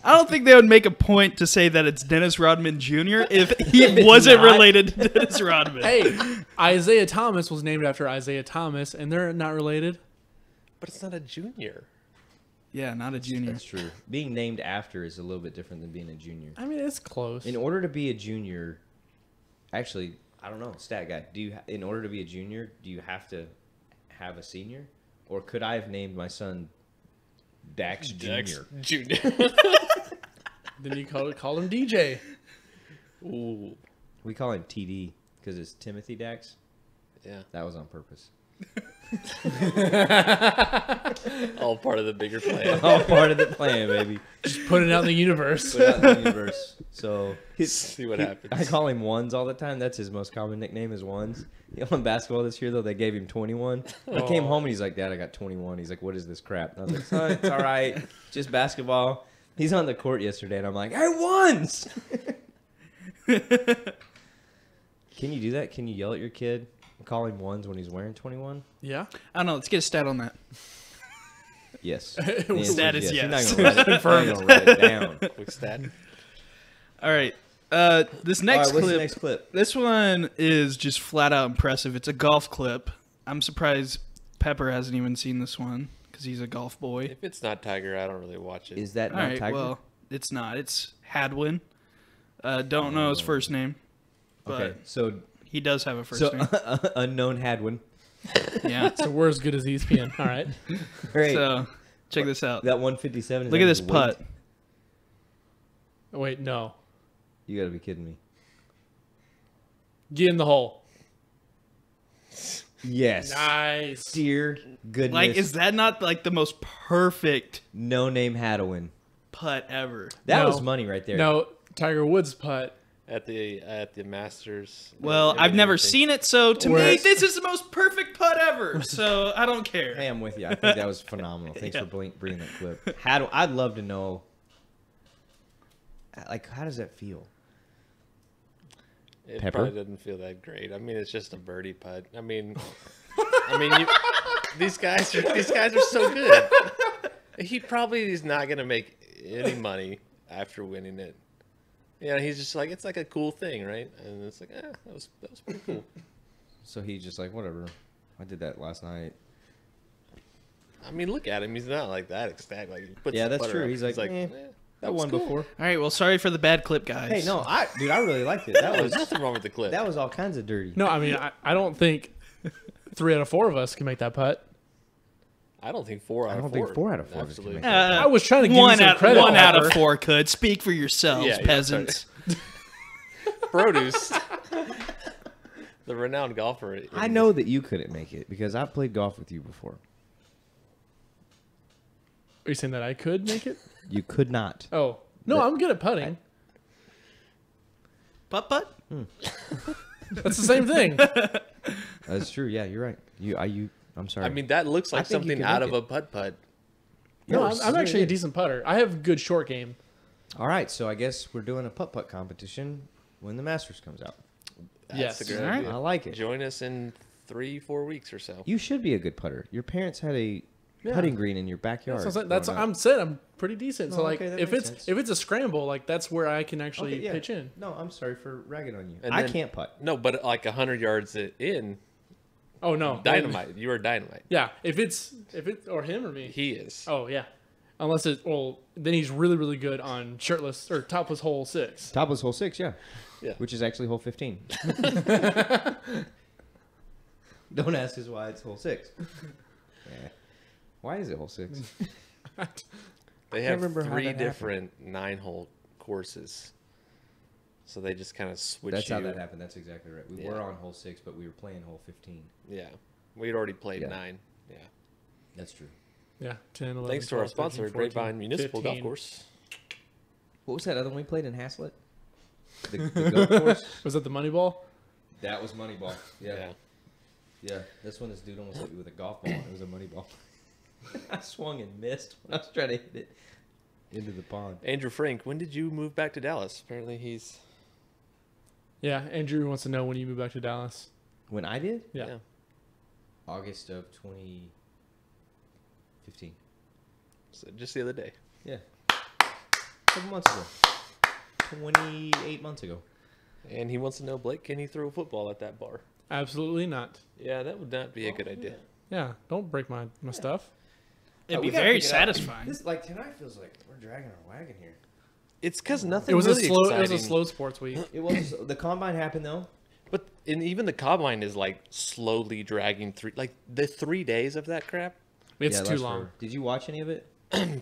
don't think they would make a point to say that it's Dennis Rodman Jr. if he wasn't not. related to Dennis Rodman. Hey, Isaiah Thomas was named after Isaiah Thomas, and they're not related. But it's not a junior. Yeah, not a junior. That's true. Being named after is a little bit different than being a junior. I mean, it's close. In order to be a junior, actually, I don't know, stat guy. In order to be a junior, do you have to have a senior, or could I have named my son Dax Jr. Junior. Then you call him DJ. Ooh, We call him TD because it's Timothy Dax. yeah. That was on purpose. All part of the bigger plan. All part of the plan, baby. Just put it out in the universe. Put it out in the universe. So See what happens. I call him Ones all the time. That's his most common nickname is Ones. On basketball this year, though, they gave him 21. He came home and he's like, Dad, I got 21. He's like, what is this crap? And I was like, son, it's all right. Just basketball. He's on the court yesterday, and I'm like, hey, Ones! Can you do that? Can you yell at your kid and call him Ones when he's wearing 21? Yeah. I don't know. Let's get a stat on that. Yes. It was Stat is yes. You're not gonna write it down. Quick stat. All right. This All next right, what's clip. the next clip? This one is just flat out impressive. It's a golf clip. I'm surprised Pepper hasn't even seen this one because he's a golf boy. If it's not Tiger, I don't really watch it. Is that All not right. Tiger? Well, it's not. It's Hadwin. Don't know his first name, but Okay, so he does have a first name. unknown Hadwin. Yeah. So we're as good as ESPN. All right. Great. So check this out. That 157. Is Look that at his this putt. weight? Wait, no. You gotta be kidding me. Get in the hole. Yes. Nice. Dear goodness. Like, is that not like the most perfect no name Hadwin? putt ever? That No. was money right there. No, Tiger Woods putt. At the Masters. Well, I've never seen it, so to me, Whereas- this is the most perfect putt ever. So I don't care. Hey, I'm with you. I think that was phenomenal. Thanks Yeah. for bringing that clip. I'd love to know. Like, how does that feel? It Pepper? probably doesn't feel that great. I mean, it's just a birdie putt. I mean, these guys are so good. He probably is not gonna make any money after winning it. Yeah, he's just like, it's like a cool thing, right? And it's like, that was pretty cool. So he's just like, whatever. I did that last night. I mean, look at him. He's not like that ecstatic. Like, he puts Yeah, the that's putter true. up. He's like, that That was one cool. before. All right. Well, sorry for the bad clip, guys. Hey, no, I really liked it. That There's was nothing wrong with the clip. that was all kinds of dirty. No, I mean, I don't think 3 out of 4 of us can make that putt. I don't think 4 out of 4. I don't think 4 out of 4 of us can Absolutely. make that. I was trying to give you some credit. One out of Pepper. 4 could. Speak for yourselves, Yeah, peasants. Produce. The renowned golfer. I know that you couldn't make it because I've played golf with you before. Are you saying that I could make it? You could not. Oh. No, I'm good at putting. Putt putt. That's the same thing. That's true. Yeah, you're right. I'm sorry. I mean, that looks I like think you something can out make of it. a putt-putt. No, Yours I'm is actually a really good. decent putter. I have good short game. All right, so I guess we're doing a putt-putt competition when the Masters comes out. That's Yes. a good All right. idea. I like it. Join us in 3-4 weeks or so. You should be a good putter. Your parents had a Yeah. putting green in your backyard. That's growing up. I'm saying I'm pretty decent. So No, like okay, that if makes it's sense. if it's a scramble, like that's where I can actually Okay, yeah. pitch in. No, I'm sorry for ragging on you. And I then- can't putt. No, but like 100 yards in, Oh, no. dynamite. You are dynamite. Yeah, if it's or him or me. He is. Oh yeah. Unless then he's really good on shirtless or topless hole 6. Top was hole 6, yeah. Yeah. Which is actually hole 15. Don't ask us why it's hole 6. Yeah. Why is it hole 6? They can't have remember how 3 that happened. different 9-hole courses. So they just kind of switch That's you. how that happened. That's exactly right. We Yeah. were on hole 6, but we were playing hole 15. Yeah. We'd already played Yeah. 9. Yeah. That's true. Yeah, 10, 11, Thanks to our 12, 13, sponsor, 14, Grapevine Municipal 15. Golf Course. What was that other one we played in Haslett? The goat course? Was that the money ball? That was Moneyball. Yeah. Yeah, this one, this dude almost hit me with a golf ball. It was a money ball. I swung and missed when I was trying to hit it into the pond. Andrew Frank, when did you move back to Dallas? Apparently he's... Yeah, Andrew wants to know when you move back to Dallas. When I did? Yeah. August of 2015. So just the other day. Yeah. A couple months ago. 28 months ago. And he wants to know, Blake, can he throw a football at that bar? Absolutely not. Yeah, that would not be a good idea. Yeah, don't break my stuff. It'd We be gotta very pick it up. satisfying. This, like, tonight feels like we're dragging our wagon here. It's because nothing It was really a slow. exciting. It was a slow sports week. It was the combine happened though. But and even the combine is like slowly dragging through. Like the 3 days of that crap. It's Yeah, too that's long. fair. Did you watch any of it?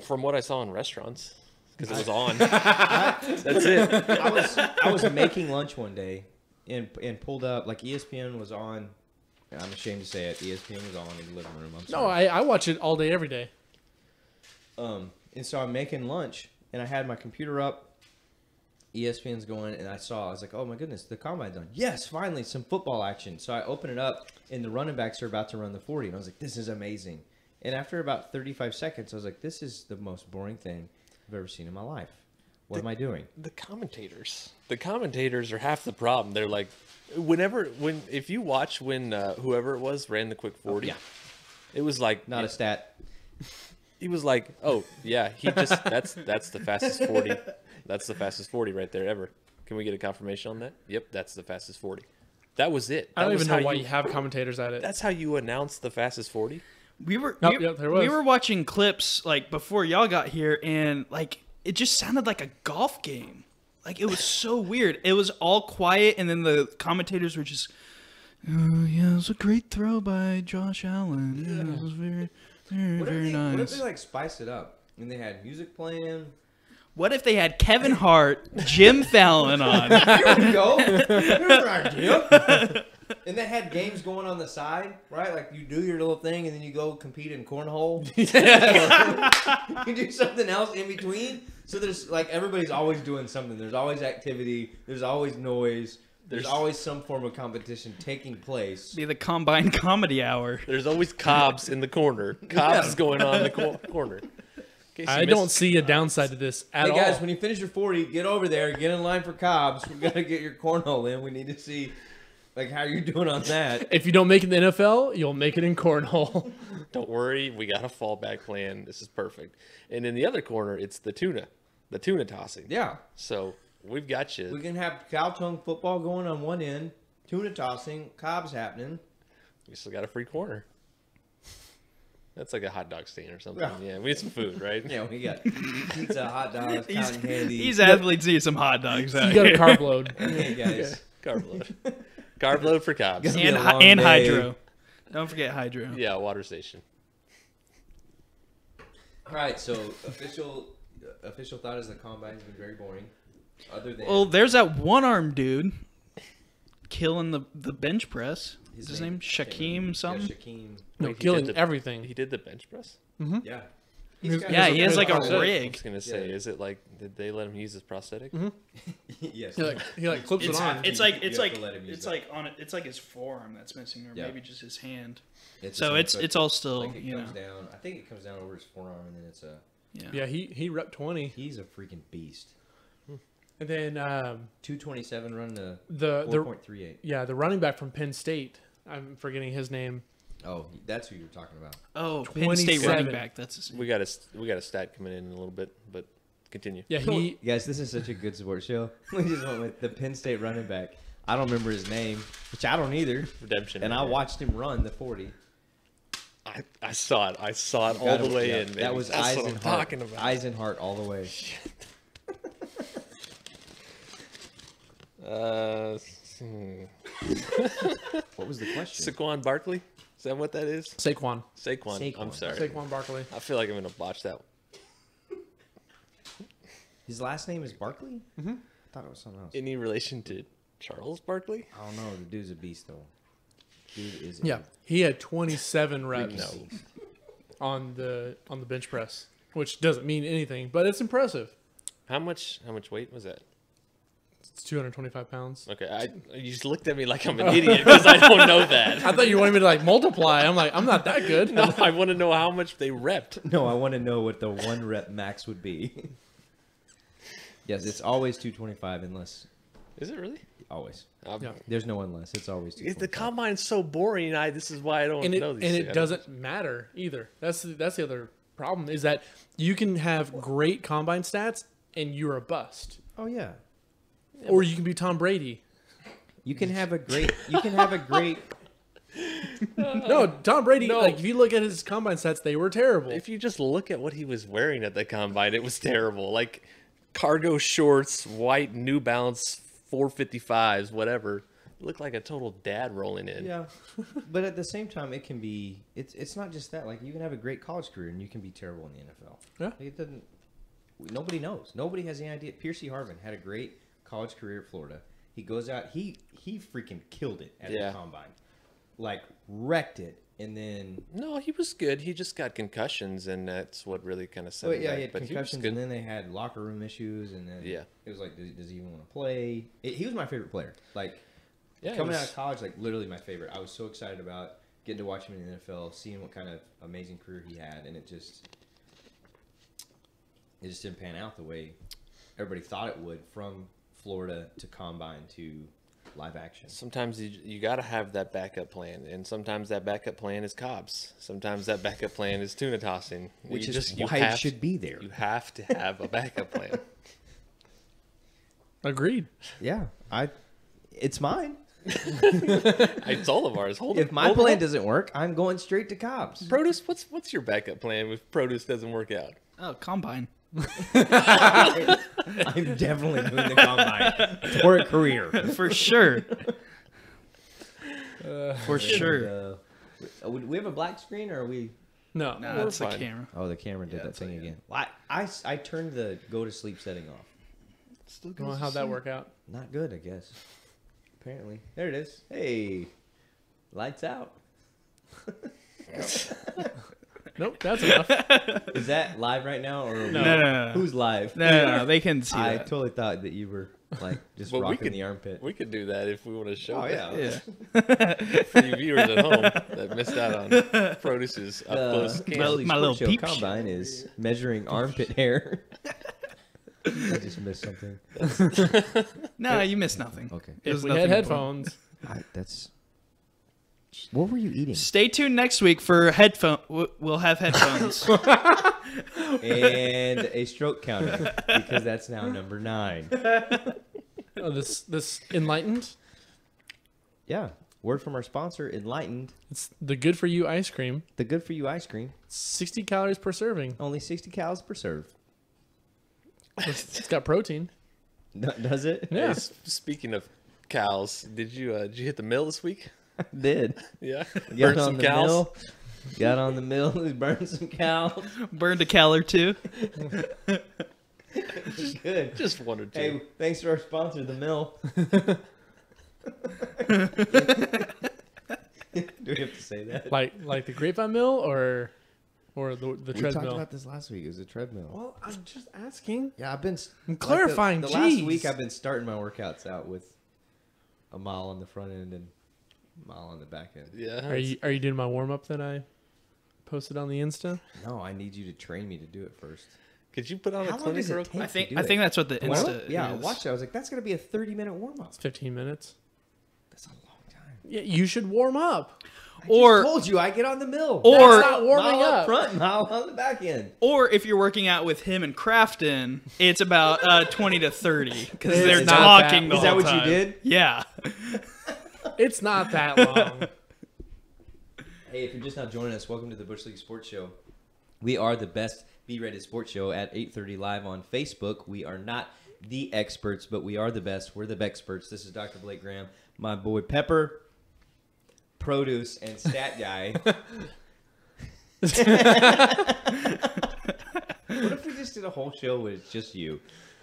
From what I saw in restaurants, because it was on. That's it. I was making lunch one day and pulled up, like ESPN was on. I'm ashamed to say it. ESPN was on in the living room. I'm No, sorry. I watch it all day, every day. And so I'm making lunch, and I had my computer up. ESPN's going, and I was like, oh my goodness, the combine's on. Yes, finally, some football action. So I open it up, and the running backs are about to run the 40, and I was like, this is amazing. And after about 35 seconds, I was like, this is the most boring thing I've ever seen in my life. What am I doing? The commentators are half the problem. They're like, if you watch when whoever it was ran the quick 40, Yeah. it was like Not a stat. He was like, oh yeah, he just that's the fastest 40. That's the fastest 40 right there ever. Can we get a confirmation on that? Yep, that's the fastest 40. That was it. I don't That was even know how why you have commentators at it. That's how you announce the fastest 40. We were Oh, we, yeah, there was. we were watching clips like before y'all got here, and like it just sounded like a golf game. Like it was so weird. It was all quiet, and then the commentators were just, yeah, it was a great throw by Josh Allen. Yeah, it was very, very, very What if nice. they like spice it up and they had music playing? What if they had Kevin Hart, Jim Fallon on? Here we go. Here's our idea. And they had games going on the side, right? Like you do your little thing and then you go compete in cornhole. You do something else in between. So there's like everybody's always doing something. There's always activity. There's always noise. There's always some form of competition taking place. Be the Combine Comedy Hour. There's always Cobbs in the corner. Cobbs is going on in the corner. In case you I don't missed- see a downside to this at Hey all. guys, when you finish your 40, get over there, get in line for Cobbs. We gotta get your cornhole in. We need to see like how you're doing on that. If you don't make it in the NFL, you'll make it in cornhole. Don't worry, we got a fallback plan. This is perfect. And in the other corner, it's the tuna tossing. Yeah. So we've got you. We can have cow tongue football going on one end, tuna tossing, Cobbs happening. We still got a free corner. That's like a hot dog stand or something. Yeah. Yeah, we need some food, right? Yeah, we got pizza, hot dogs, cotton candy. These athletes need some hot dogs out You got a here. carb load. Hey guys. Carb load. Carb load for Cobbs. Gonna be and a long and day. Hydro. Don't forget Hydro. Yeah, water station. All right, so official thought is the combine's been very boring. Other than Well, there's that one-armed dude killing the bench press. Is his name Shaquem something? Yeah, Shaquem. No, Wait, he killing did the- everything. He did the bench press? Yeah. Yeah, he has like a prosthetic. I rig. was going to say, Yeah. is it like, did they let him use his prosthetic? Yes. He like clips It's it on. it's like You it's have like to let him use it's that. like on it. It's like his forearm that's missing, or Yeah. maybe just his hand. It's So a- it's all still like it you know. comes down. I think it comes down over his forearm, and then it's a. Yeah. Yeah, he rep 20. He's a freaking beast. And then 227 run to the 4.38. the running back from Penn State. I'm forgetting his name. Oh, that's who you're talking about. Oh, Penn State 27. running back. That's his name. We got a stat coming in a little bit, but continue. Yeah, he Guys, this is such a good sports show. We just went with the Penn State running back. I don't remember his name, which I don't either. Redemption. And right I there. watched him run the 40. I saw it. I saw it all Got the him, way yeah. in. Baby. That was That's what I'm Eisenhart. talking about. Eisenhart all the way. What was the question? Saquon Barkley? Is that what that is? Saquon. Saquon. I'm Saquon. sorry. Saquon Barkley. I feel like I'm gonna botch that. His last name is Barkley? Mm-hmm. I thought it was something else. Any relation to Charles Barkley? I don't know. The dude's a beast, though. Dude is a Yeah, he had 27 reps freaking No. beast. on the bench press, which doesn't mean anything, but it's impressive. How much weight was that? It's 225 pounds. Okay, you just looked at me like I'm an idiot because I don't know that. I thought you wanted me to like multiply. I'm like, I'm not that good. No, I want to know how much they repped. No, I want to know what the one rep max would be. Yes, it's always 225 unless Is it really? always. Yeah. There's no unless. It's always 225. The combine's so boring. This is why I don't And know these. it things. doesn't matter either. That's the other problem is that you can have great combine stats and you're a bust, Oh yeah. or you can be Tom Brady. You can have a great. You can have a great. No, Tom Brady. No. Like if you look at his combine stats, they were terrible. If you just look at what he was wearing at the combine, it was terrible. Like cargo shorts, white New Balance 455s, whatever. looked like a total dad rolling in. Yeah, but at the same time, it can be. It's not just that. Like you can have a great college career and you can be terrible in the NFL. Yeah. Like, it doesn't. Nobody knows. Nobody has any idea. Piercy Harvin had a great college career at Florida. He goes out. He freaking killed it at Yeah. the combine, like wrecked it, and then. No, he was good. He just got concussions, and that's what really kind of set But him yeah, back. he had But he was concussions, good. and then they had locker room issues, and then Yeah. it was like, does he even want to play? He was my favorite player. Like Yeah, it coming was- out of college, like literally my favorite. I was so excited about getting to watch him in the NFL, seeing what kind of amazing career he had, and it just didn't pan out the way everybody thought it would, from Florida to combine to live action. Sometimes you got to have that backup plan, and sometimes that backup plan is cobs. Sometimes that backup plan is tuna tossing. Which You is just- you why it have- should be there. You have to have a backup plan. Agreed. Yeah, it's mine. It's all of ours. Hold If it. my hold plan it. doesn't work, I'm going straight to Cobb's. Produce. What's your backup plan if produce doesn't work out? Oh, combine. I'm definitely doing the combine for a career. For sure. For sure. And, we have a black screen, or are we? No. No, we're that's the fine. camera. Oh, the camera did Yeah, that it's thing like- again. I turned the go to sleep setting off. Well, how'd that work out? Not good, I guess. Apparently, there it is. Hey, lights out. Nope, that's enough. Is that live right now, or are we- No, no, no, no. who's live? No, they can see I that. totally thought that you were like just Well, we rocking could- the armpit. We could do that if we want to show. Oh that. yeah. Yeah. For you viewers at home that missed out on Produce's up close The camera. Wesley my Sports little Show peep combine is measuring armpit hair. I just missed something. No, you missed nothing. Okay. It was If we had nothing important. headphones, That's. What were you eating? Stay tuned next week for headphone. We'll have headphones. And a stroke counter, because that's now number 9. oh, this enlightened. Yeah. Word from our sponsor, Enlightened. It's the good for you ice cream. The good for you ice cream. 60 calories per serving. Only 60 calories per serve. It's got protein. Does it? Yeah. Hey, speaking of cows, did you hit the mill this week? Did. Yeah. Got Burn on some the cows. mill. Got on the mill. Burned some cows. Burned a cal or two. Good. Just one or two. Hey, thanks to our sponsor, the mill. Do we have to say that? Like the grapevine mill or the We talked treadmill. about this last week. It was a treadmill. Well, I'm just asking. Yeah, I've been I'm clarifying, The last jeez. week, I've been starting my workouts out with a mile on the front end and a mile on the back end. Yeah. Are you doing my warm up that I posted on the Insta? No, I need you to train me to do it first. Could you put on How a long clinic does it real take? quick? I think do I think it. that's what the Well, Insta yeah, I is. watched it. I was like, that's gonna be a 30-minute warm up. It's 15 minutes. That's a long time. Yeah, you should warm up. Or I told you I get on the mill. Or- That's not warming mile up. front, mile on the back end. or if you're working out with him and Crafton, it's about 20 to 30 because It's they're not talking that- the Is that whole what you time. did? Yeah. It's not that long. Hey, if you're just now joining us, welcome to the Bush League Sports Show. We are the best B-rated sports show at 8:30 live on Facebook. We are not the experts, but we are the best. We're the experts. This is Dr. Blake Graham, my boy Pepper, Produce, and Stat Guy. What if we just did a whole show with just you?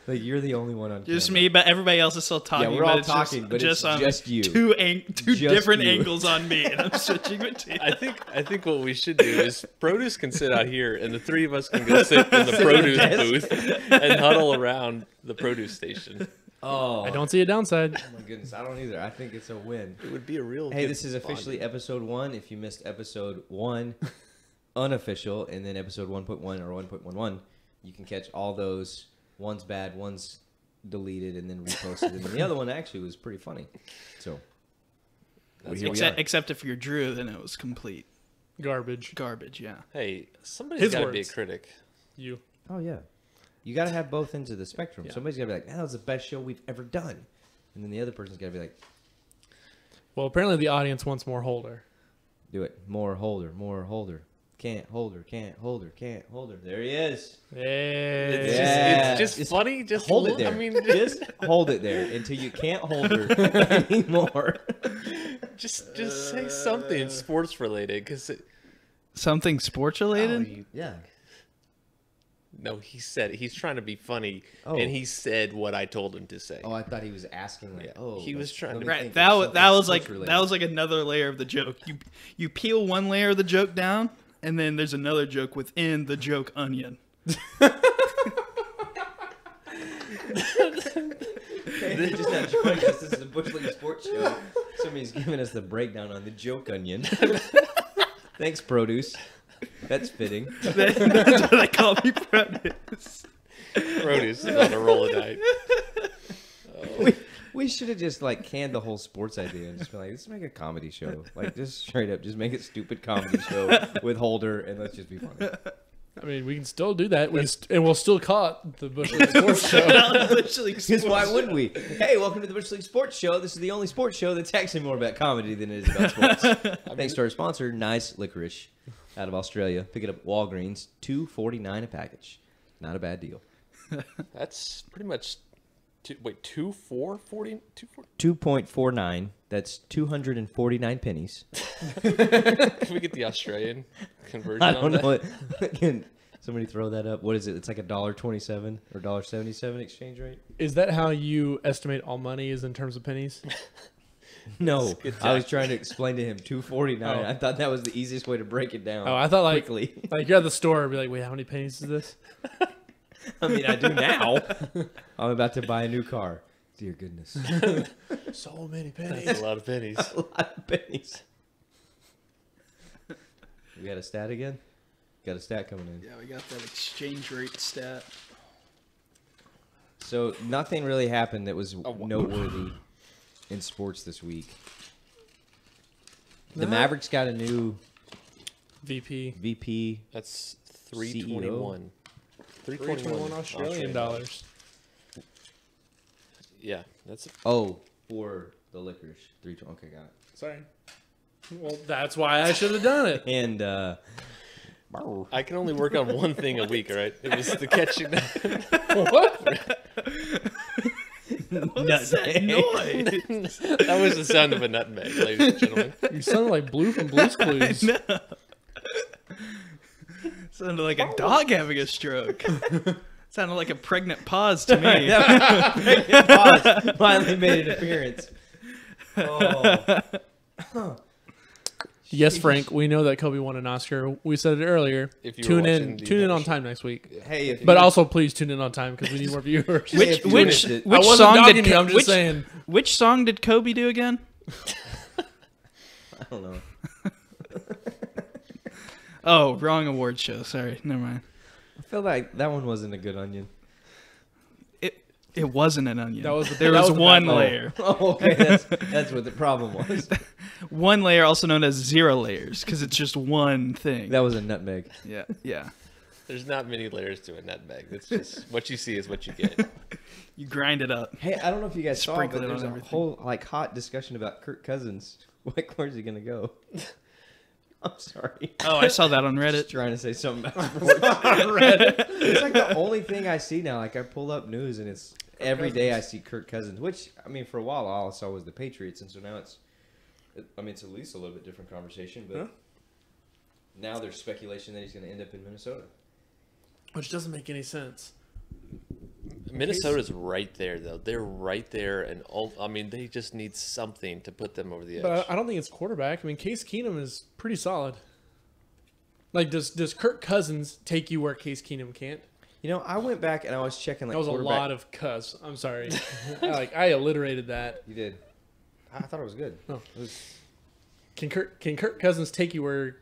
Like you're the only one on Just camera. me, but everybody else is still talking. Yeah, we're but all it's talking, but it's on just you. Two Just different you. angles on me, and I'm switching between. I think what we should do is Produce can sit out here, and the three of us can go sit in the Sit at the Produce desk. booth and huddle around the Produce station. Oh, I don't see a downside. oh my goodness, I don't either. I think it's a win. It would be a real. Hey, good this is officially bonding. episode 1. If you missed episode 1, unofficial, and then episode 1.1 or 1.11, you can catch all those. One's bad, one's deleted, and then reposted. And then the other one actually was pretty funny. So, well, here we are. Except if you're Drew, then it was complete Garbage. garbage. Yeah. Hey, somebody's His got to be a words. critic. You. Oh, yeah. You got to have both ends of the spectrum. Yeah. Somebody's got to be like, that was the best show we've ever done. And then the other person's got to be like, Well, apparently the audience wants more Holder. do it. More holder, more holder. can't hold her, can't hold her, can't hold her. There he is. It's Yeah. just Just funny. Just hold it there. I mean, Just hold it there until you can't hold her anymore. just say something sports related, because Something sports related? Yeah. no, he said he's trying to be funny, Oh. and he said what I told him to say. Oh, I thought he was asking like, Yeah. oh. He was trying let to- me Right. think That of was something like sports-related. another layer of the joke. You peel one layer of the joke down, and then there's another joke within the joke onion. Hey, you're just not joining us. This is a Bush League Sports Show. Somebody's giving us the breakdown on the joke onion. Thanks, produce. That's fitting. That's what I call me produce. Produce is on a roll tonight. We should have just like canned the whole sports idea and just be like, let's make a comedy show. Like just straight up, just make it stupid comedy show with Holder and let's just be funny. I mean, we can still do that. And we'll still call it the Bush League Sports Show. Literally Because why wouldn't we? Hey, welcome to the Bush League Sports Show. This is the only sports show that's actually more about comedy than it is about sports. Thanks to our sponsor, Nice Licorice, out of Australia. Pick it up at Walgreens, $2.49 a package. Not a bad deal. That's pretty much. 2.49. 2.49. That's 249 pennies. Can we get the Australian conversion? I on don't that? know. Can somebody throw that up? What is it? It's like $1.27 or $1.77 exchange rate. Is that how you estimate all money is in terms of pennies? No, good I was tax. trying to explain to him 249. Oh. I thought that was the easiest way to break it down. Oh, I thought like quickly. like you're at the store and be like, wait, how many pennies is this? I mean, I do now. I'm about to buy a new car. Dear goodness, So many pennies. That's a lot of pennies. a lot of pennies. We got a stat again. Got a stat coming in. Yeah, we got that exchange rate stat. So nothing really happened that was wow. noteworthy in sports this week. The No. Mavericks got a new VP. VP. That's 321. 321 Australian dollars. Yeah, that's Oh, for the licorice. 320. Okay, got it. Sorry. Well, that's why I should have done it. And I can only work on one thing a week, all right? It was the catching. What? What's that noise? That was the sound of a nutmeg, ladies and gentlemen. You sound like Blue from Blue's Clues. No. Sounded like a dog having a stroke. Sounded like a pregnant pause to me. Pause finally made an appearance. Oh. Yes, Frank, we know that Kobe won an Oscar. We said it earlier. If you were Tune watching in the on watch- time next week. Hey, if But you- also please tune in on time because we need more viewers. Hey, Which if you which missed it- I which wasn't song dogging did you, I'm just which, saying. which song did Kobe do again? I don't know. Oh, wrong award show. Sorry, never mind. I feel like that one wasn't a good onion. It wasn't an onion. That was the- there that was was the one bad- layer. Oh, okay. That's what the problem was. One layer, also known as 0 layers, because it's just one thing. That was a nutmeg. Yeah, yeah. There's not many layers to a nutmeg. It's just what you see is what you get. You grind it up. Hey, I don't know if you guys saw, Sprinkle but it there's on a everything. whole like hot discussion about Kirk Cousins. Where's he gonna go? I'm sorry. Oh, I saw that on Just Reddit. trying to say something about sports. It's like the only thing I see now. Like I pull up news and it's every day I see Kirk Cousins. Which I mean, for a while all I saw was the Patriots, and so now it's it's at least a little bit different conversation. But Huh? now there's speculation that he's going to end up in Minnesota. Which doesn't make any sense. Minnesota's right there, though. They're right there, and I mean, they just need something to put them over the edge. But I don't think it's quarterback. I mean, Case Keenum is pretty solid. Like, does Kirk Cousins take you where Case Keenum can't? You know, I went back and I was checking like That was a quarterback- lot of cuss. I'm sorry. I alliterated that. You did. I thought it was good. Oh. It was, Can Kirk Cousins take you where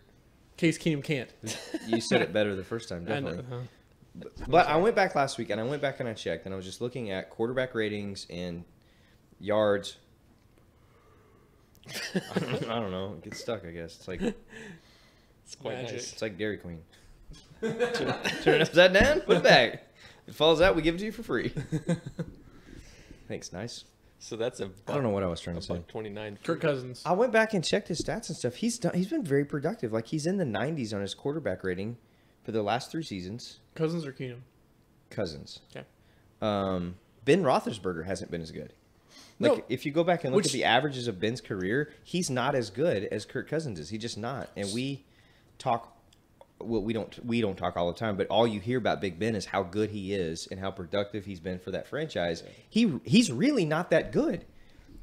Case Keenum can't? you said it better the first time, I know. definitely. But I went back last week and I went back and I checked and I was just looking at quarterback ratings and yards. I don't know. It gets stuck, I guess. It's like It's quite Magic. nice. it's like Dairy Queen. Turn it upside down, put it back. If it falls out, we give it to you for free. Thanks, nice. So that's a I don't know what I was trying to say. buck 29. Kirk Cousins. I went back and checked his stats and stuff. He's been very productive. Like he's in the 90s on his quarterback rating for the last 3 seasons. Cousins or Keenum? Cousins. Okay. Ben Roethlisberger hasn't been as good. Like No. if you go back and look Which- at the averages of Ben's career, he's not as good as Kirk Cousins is. He's just not. And we talk. Well, we don't talk all the time, but all you hear about Big Ben is how good he is and how productive he's been for that franchise. He's really not that good.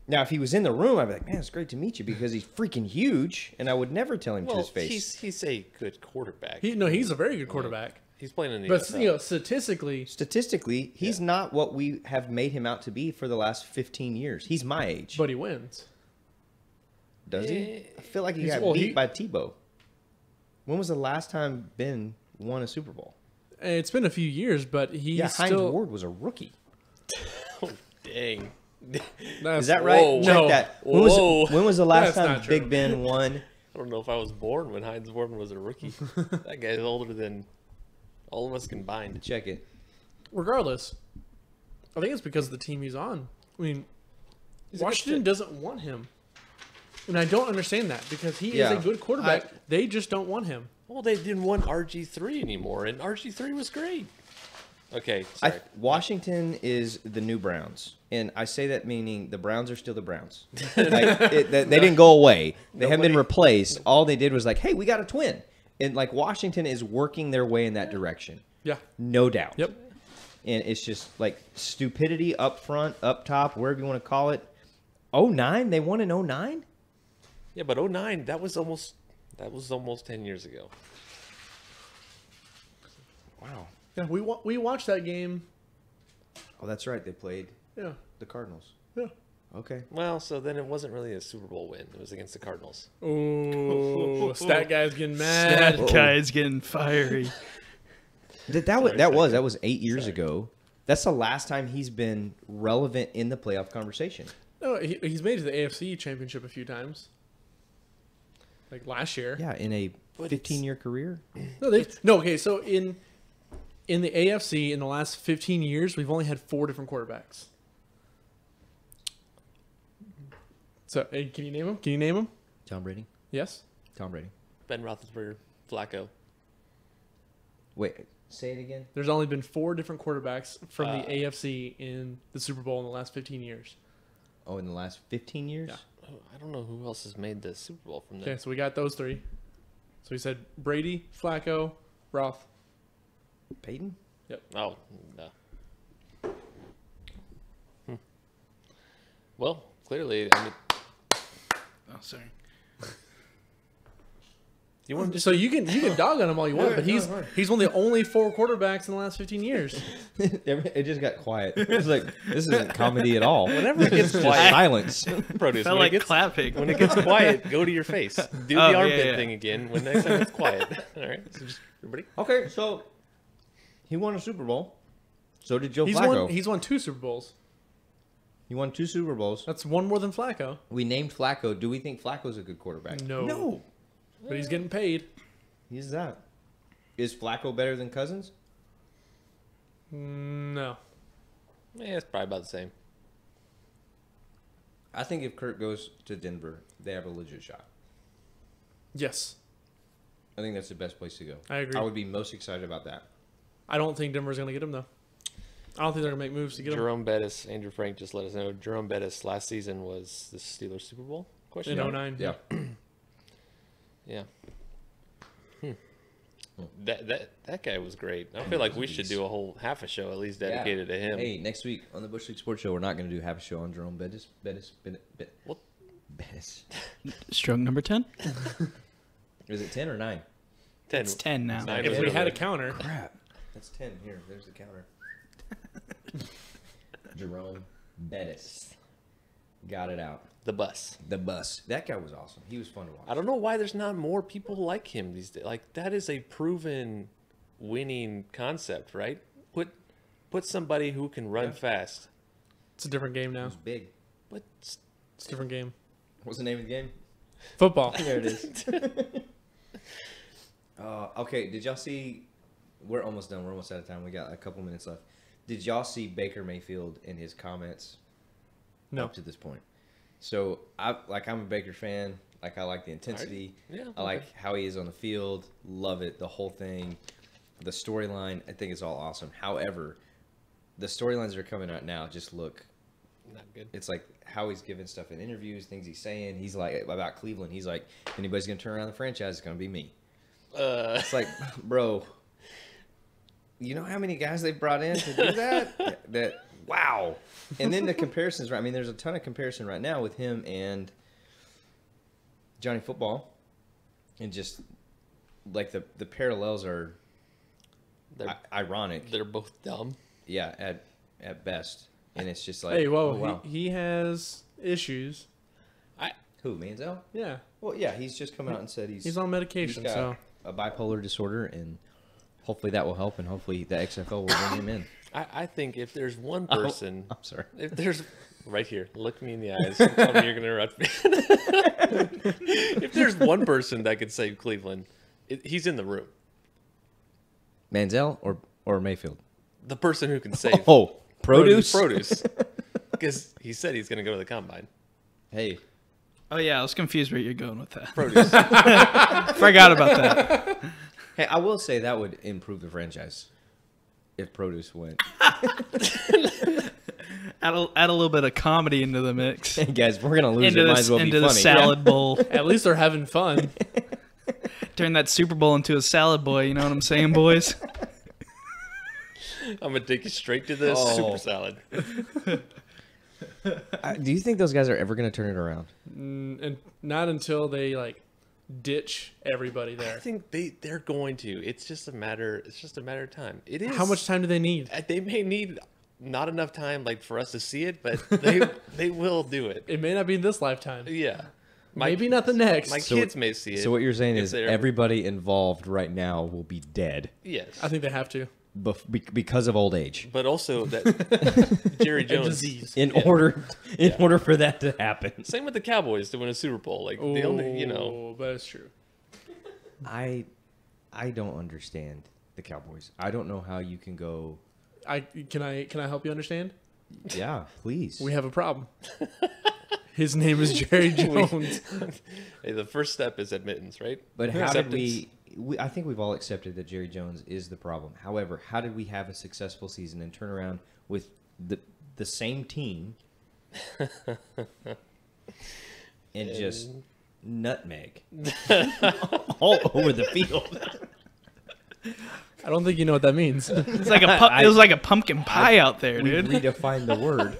Now, if he was in the room, I'd be like, man, it's great to meet you because he's freaking huge, and I would never tell him to Well, his face. he's a good quarterback. He's a very good quarterback. He's playing in the But NFL. statistically, Statistically, he's not what we have made him out to be for the last 15 years. He's my age. but he wins. Does he? I feel like he He's- got well, beat he- by Tebow. When was the last time Ben won a Super Bowl? It's been a few years, but he's Yeah, Heinz still. Ward was a rookie. Oh, dang. That's- Is that right? Whoa. Check No. that. Whoa. When was the last That's time not true. Big Ben won? I don't know if I was born when Heinz Ward was a rookie. That guy's older than all of us combined. Check it. Regardless, I think it's because of the team he's on. I mean, He's a good Washington fit. doesn't want him. And I don't understand that because he Yeah. is a good quarterback. They just don't want him. Well, they didn't want RG3 anymore, and RG3 was great. Okay, sorry. Washington is the new Browns, and I say that meaning the Browns are still the Browns. They didn't go away. They haven't been replaced. All they did was like, hey, we got a twin, and like Washington is working their way in that direction, Yeah. no doubt. Yep. And it's just like stupidity up front, up top, wherever you want to call it. 09? They won in 09? Yeah, but 09, that was almost 10 years ago. Wow. Yeah, we watched that game. Oh, that's right. They played Yeah. the Cardinals. Yeah. Okay. Well, so then it wasn't really a Super Bowl win. It was against the Cardinals. Oh, stat guy's getting mad. That guy's getting fiery. That was 8 years ago. That's the last time he's been relevant in the playoff conversation. No, he's made it to the AFC Championship a few times. Like last year. Yeah, in a But 15-year career. No, okay, so in the AFC in the last 15 years, we've only had 4 different quarterbacks. So, hey, can you name them? Tom Brady. Yes. Tom Brady. Ben Roethlisberger, Flacco. Wait, say it again. There's only been 4 different quarterbacks from the AFC in the Super Bowl in the last 15 years. Oh, in the last 15 years? Yeah. Oh, I don't know who else has made the Super Bowl from Okay, them. so we got those 3. So we said Brady, Flacco, Roth. Peyton? Oh, no. Well, clearly, I mean, Oh, sorry. you want to So you can dog on him all you want, but he's one of the only 4 quarterbacks in the last 15 years. It just got quiet. It was like, this isn't comedy at all. Whenever it gets Just quiet, silence. produce. Felt When, like it gets, clapping. when it gets quiet, go to your face. Do Oh, the yeah, armpit yeah. thing again when next time it's quiet. All right, so just everybody. Okay, so he won a Super Bowl. So did Joe Flacco. He's won 2 Super Bowls. He won 2 Super Bowls. That's one more than Flacco. We named Flacco. Do we think Flacco's a good quarterback? No. But he's getting paid. He's not. Is Flacco better than Cousins? No. Yeah, it's probably about the same. I think if Kirk goes to Denver, they have a legit shot. Yes. I think that's the best place to go. I agree. I would be most excited about that. I don't think Denver's going to get him, though. I don't think they're going to make moves to get him. Jerome Bettis, Andrew Frank just let us know. Jerome Bettis last season was the Steelers Super Bowl? Question In mark? 09. Yeah. Yeah. That guy was great. I feel like we should do a whole half a show at least dedicated to him. Hey, next week on the Bush League Sports Show, we're not going to do half a show on Jerome Bettis. What? Bettis. Stroke number 10? Is it 10 or 9? 10. It's 10 now. Nine If was we over had a there. counter, Crap. That's 10. Here, there's the counter. Jerome Bettis. Got it out. The bus. The bus. That guy was awesome. He was fun to watch. I don't know why there's not more people like him these days. Like, that is a proven winning concept, right? Put somebody who can run fast. it's a different game He now. was big. But It's a different game. What's the name of the game? Football. There it is. Okay, did y'all see? We're almost done. We're almost out of time. We got a couple minutes left. Did y'all see Baker Mayfield in his comments No. up to this point. So I'm a Baker fan. Like I like the intensity. Yeah, I like how he is on the field. Love it. The whole thing. The storyline. I think it's all awesome. However, the storylines that are coming out now just look. Not good. It's like how he's giving stuff in interviews, things he's saying. He's like about Cleveland. He's like, anybody's gonna turn around the franchise, it's gonna be me. It's like, bro, you know how many guys they've brought in to do that? That wow. And then the comparisons, right? I mean, there's a ton of comparison right now with him and Johnny Football, and just like the parallels are ironic. They're both dumb. Yeah, at best. And it's just like, Hey, whoa, oh, wow. he has issues. Who, Manziel? Yeah, Well, yeah, he's just come out and said he's on medication, he's got so a bipolar disorder, and hopefully that will help, and hopefully the XFL will bring him in. I think if there's one person, I'm sorry. if there's right here, look me in the eyes, and tell me you're gonna interrupt me. If there's one person that could save Cleveland, he's in the room. Manziel or Mayfield? The person who can save Produce? produce, because he said he's gonna go to the combine. Hey, Oh yeah, I was confused where you're going with that. Produce. Forgot about that. hey, I will say that would improve the franchise if Produce went. Add a little bit of comedy into the mix. Hey guys, if we're gonna lose. Into It might as well be the funny. salad bowl. at least they're having fun. Turn that Super Bowl into a salad boy. You know what I'm saying, boys? I'm gonna take you straight to the Oh. super salad. Do you think those guys are ever gonna turn it around? And not until they like ditch everybody I there. think they're going to. It's just a matter of time. It is. How much time do they need? They may need not enough time like for us to see it, but they will do it. It may not be in this lifetime. Yeah. Maybe not the next. My So- kids may see it. So what you're saying if is they're- everybody involved right now will be dead Yes. I think they have to. because of old age. But also that Jerry A Jones. disease. In order for that to happen, Same with the Cowboys to win a Super Bowl. Like the only, Oh, but it's true. I don't understand the Cowboys. I don't know how you can go. Can I help you understand? Yeah, please. We have a problem. His name is Jerry Jones. Hey, the first step is admittance, right? But how did Acceptance. we? I think we've all accepted that Jerry Jones is the problem. However, how did we have a successful season and turn around with the same team and just nutmeg all over the field? I don't think you know what that means. It's like it was like a pumpkin pie out there, We dude. redefined the word.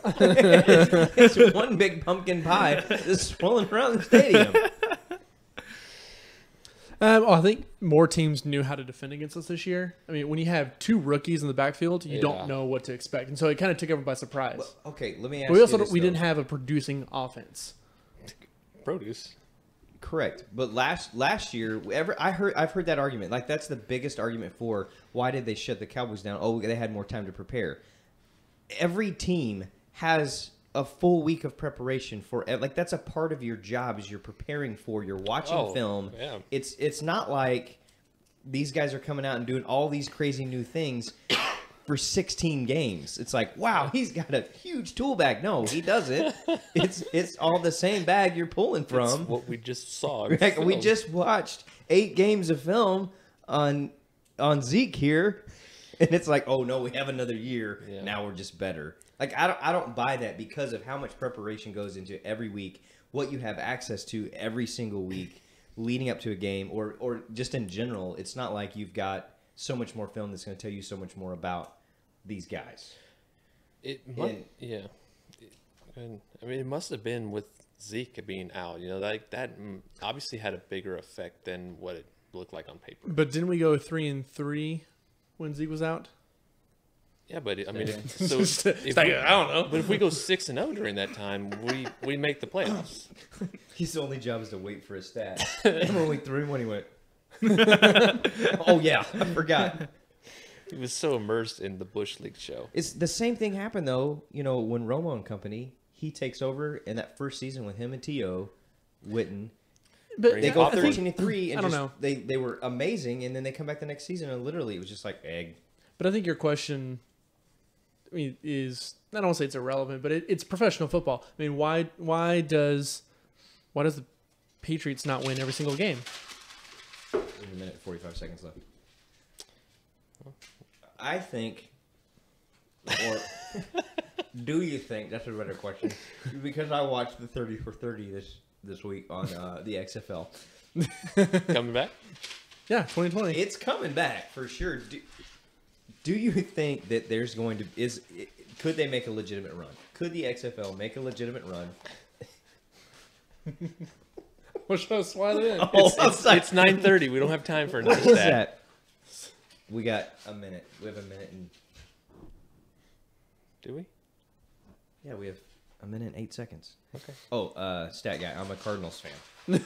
It's one big pumpkin pie just swirling around the stadium. I think more teams knew how to defend against us this year. I mean, when you have two rookies in the backfield, you Yeah. don't know what to expect, and so it kind of took everyone by surprise. Okay, let me ask But we you also this, we though. didn't have a producing offense. Produce. Correct, but last year, I've heard that argument. Like that's the biggest argument for why did they shut the Cowboys down? Oh, they had more time to prepare. Every team has a full week of preparation for like that's a part of your job is you're preparing for. You're watching Oh, film. yeah. It's not like these guys are coming out and doing all these crazy new things for 16 games. It's like, wow, he's got a huge tool bag. No, he doesn't. It's all the same bag you're pulling It's from. what we just saw. in Like, we film. just watched 8 games of film on Zeke here, and it's like, oh no, we have another year. Yeah. Now we're just better. Like I don't buy that because of how much preparation goes into every week, what you have access to every single week leading up to a game, or just in general. It's not like you've got so much more film that's going to tell you so much more about these guys. Yeah. And, I mean, it must have been with Zeke being out. You know, like that obviously had a bigger effect than what it looked like on paper. But didn't we go 3-3 when Zeke was out? Yeah, but I mean, Yeah. so It's if like, we- I don't know. But if we go 6-0 during that time, we make the playoffs. His only job is to wait for a stat. Remember when we threw him when he went, oh yeah, I forgot. He was so immersed in the Bush League show. It's the same thing happened though. You know, when Romo and company, he takes over in that first season with him and T.O. Witten. But They Yeah, go I think- 13-3, and I don't just, know. they were amazing, and then they come back the next season, and literally it was just like egg. But I think your question I mean, is I don't want to say it's irrelevant, but it's professional football. I mean, why does the Patriots not win every single game? There's a minute and 45 seconds left. I think, or do you think, that's a better question, because I watched the 30 for 30 this week on the XFL. Coming back? Yeah, 2020. It's coming back for sure. Do you think that there's going to could they make a legitimate run? Could the XFL make a legitimate run? What should I slide it in? It's 9:30. We don't have time for another What is stat. that? We got a minute. We have a minute and Do we? yeah, we have a minute and 8 seconds. Okay. Oh, stat guy. I'm a Cardinals fan. We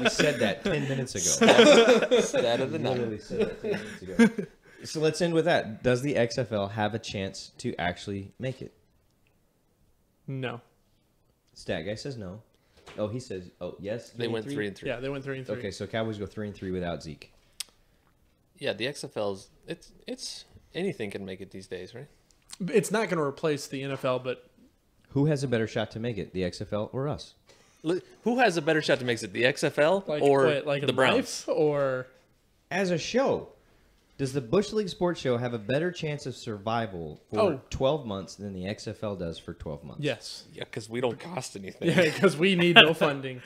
said that 10 minutes ago. Stat of the night. Literally said that 10 minutes ago. So let's end with that. Does the XFL have a chance to actually make it? No. Stat guy says no. Oh, he says, yes. They went 3-3. Yeah, they went 3-3. Okay, so Cowboys go 3-3 without Zeke. Yeah, the XFL's it's anything can make it these days, right? It's not going to replace the NFL, but Who has a better shot to make it, the XFL or us? Who has a better shot to make it, the XFL like or what, like the in Browns? life, or As a show, does the Bush League Sports Show have a better chance of survival for 12 months than the XFL does for 12 months? yes, Yeah, because we don't cost anything. yeah, because we need no funding.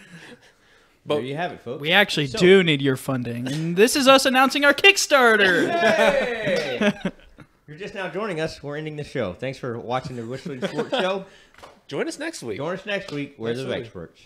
But There you have it, folks. We actually So- do need your funding, and this is us announcing our Kickstarter. Hey! You're just now joining us. We're ending the show. Thanks for watching the Bush League Sports Show. join us next week. Join us next week. We're the Absolutely. experts.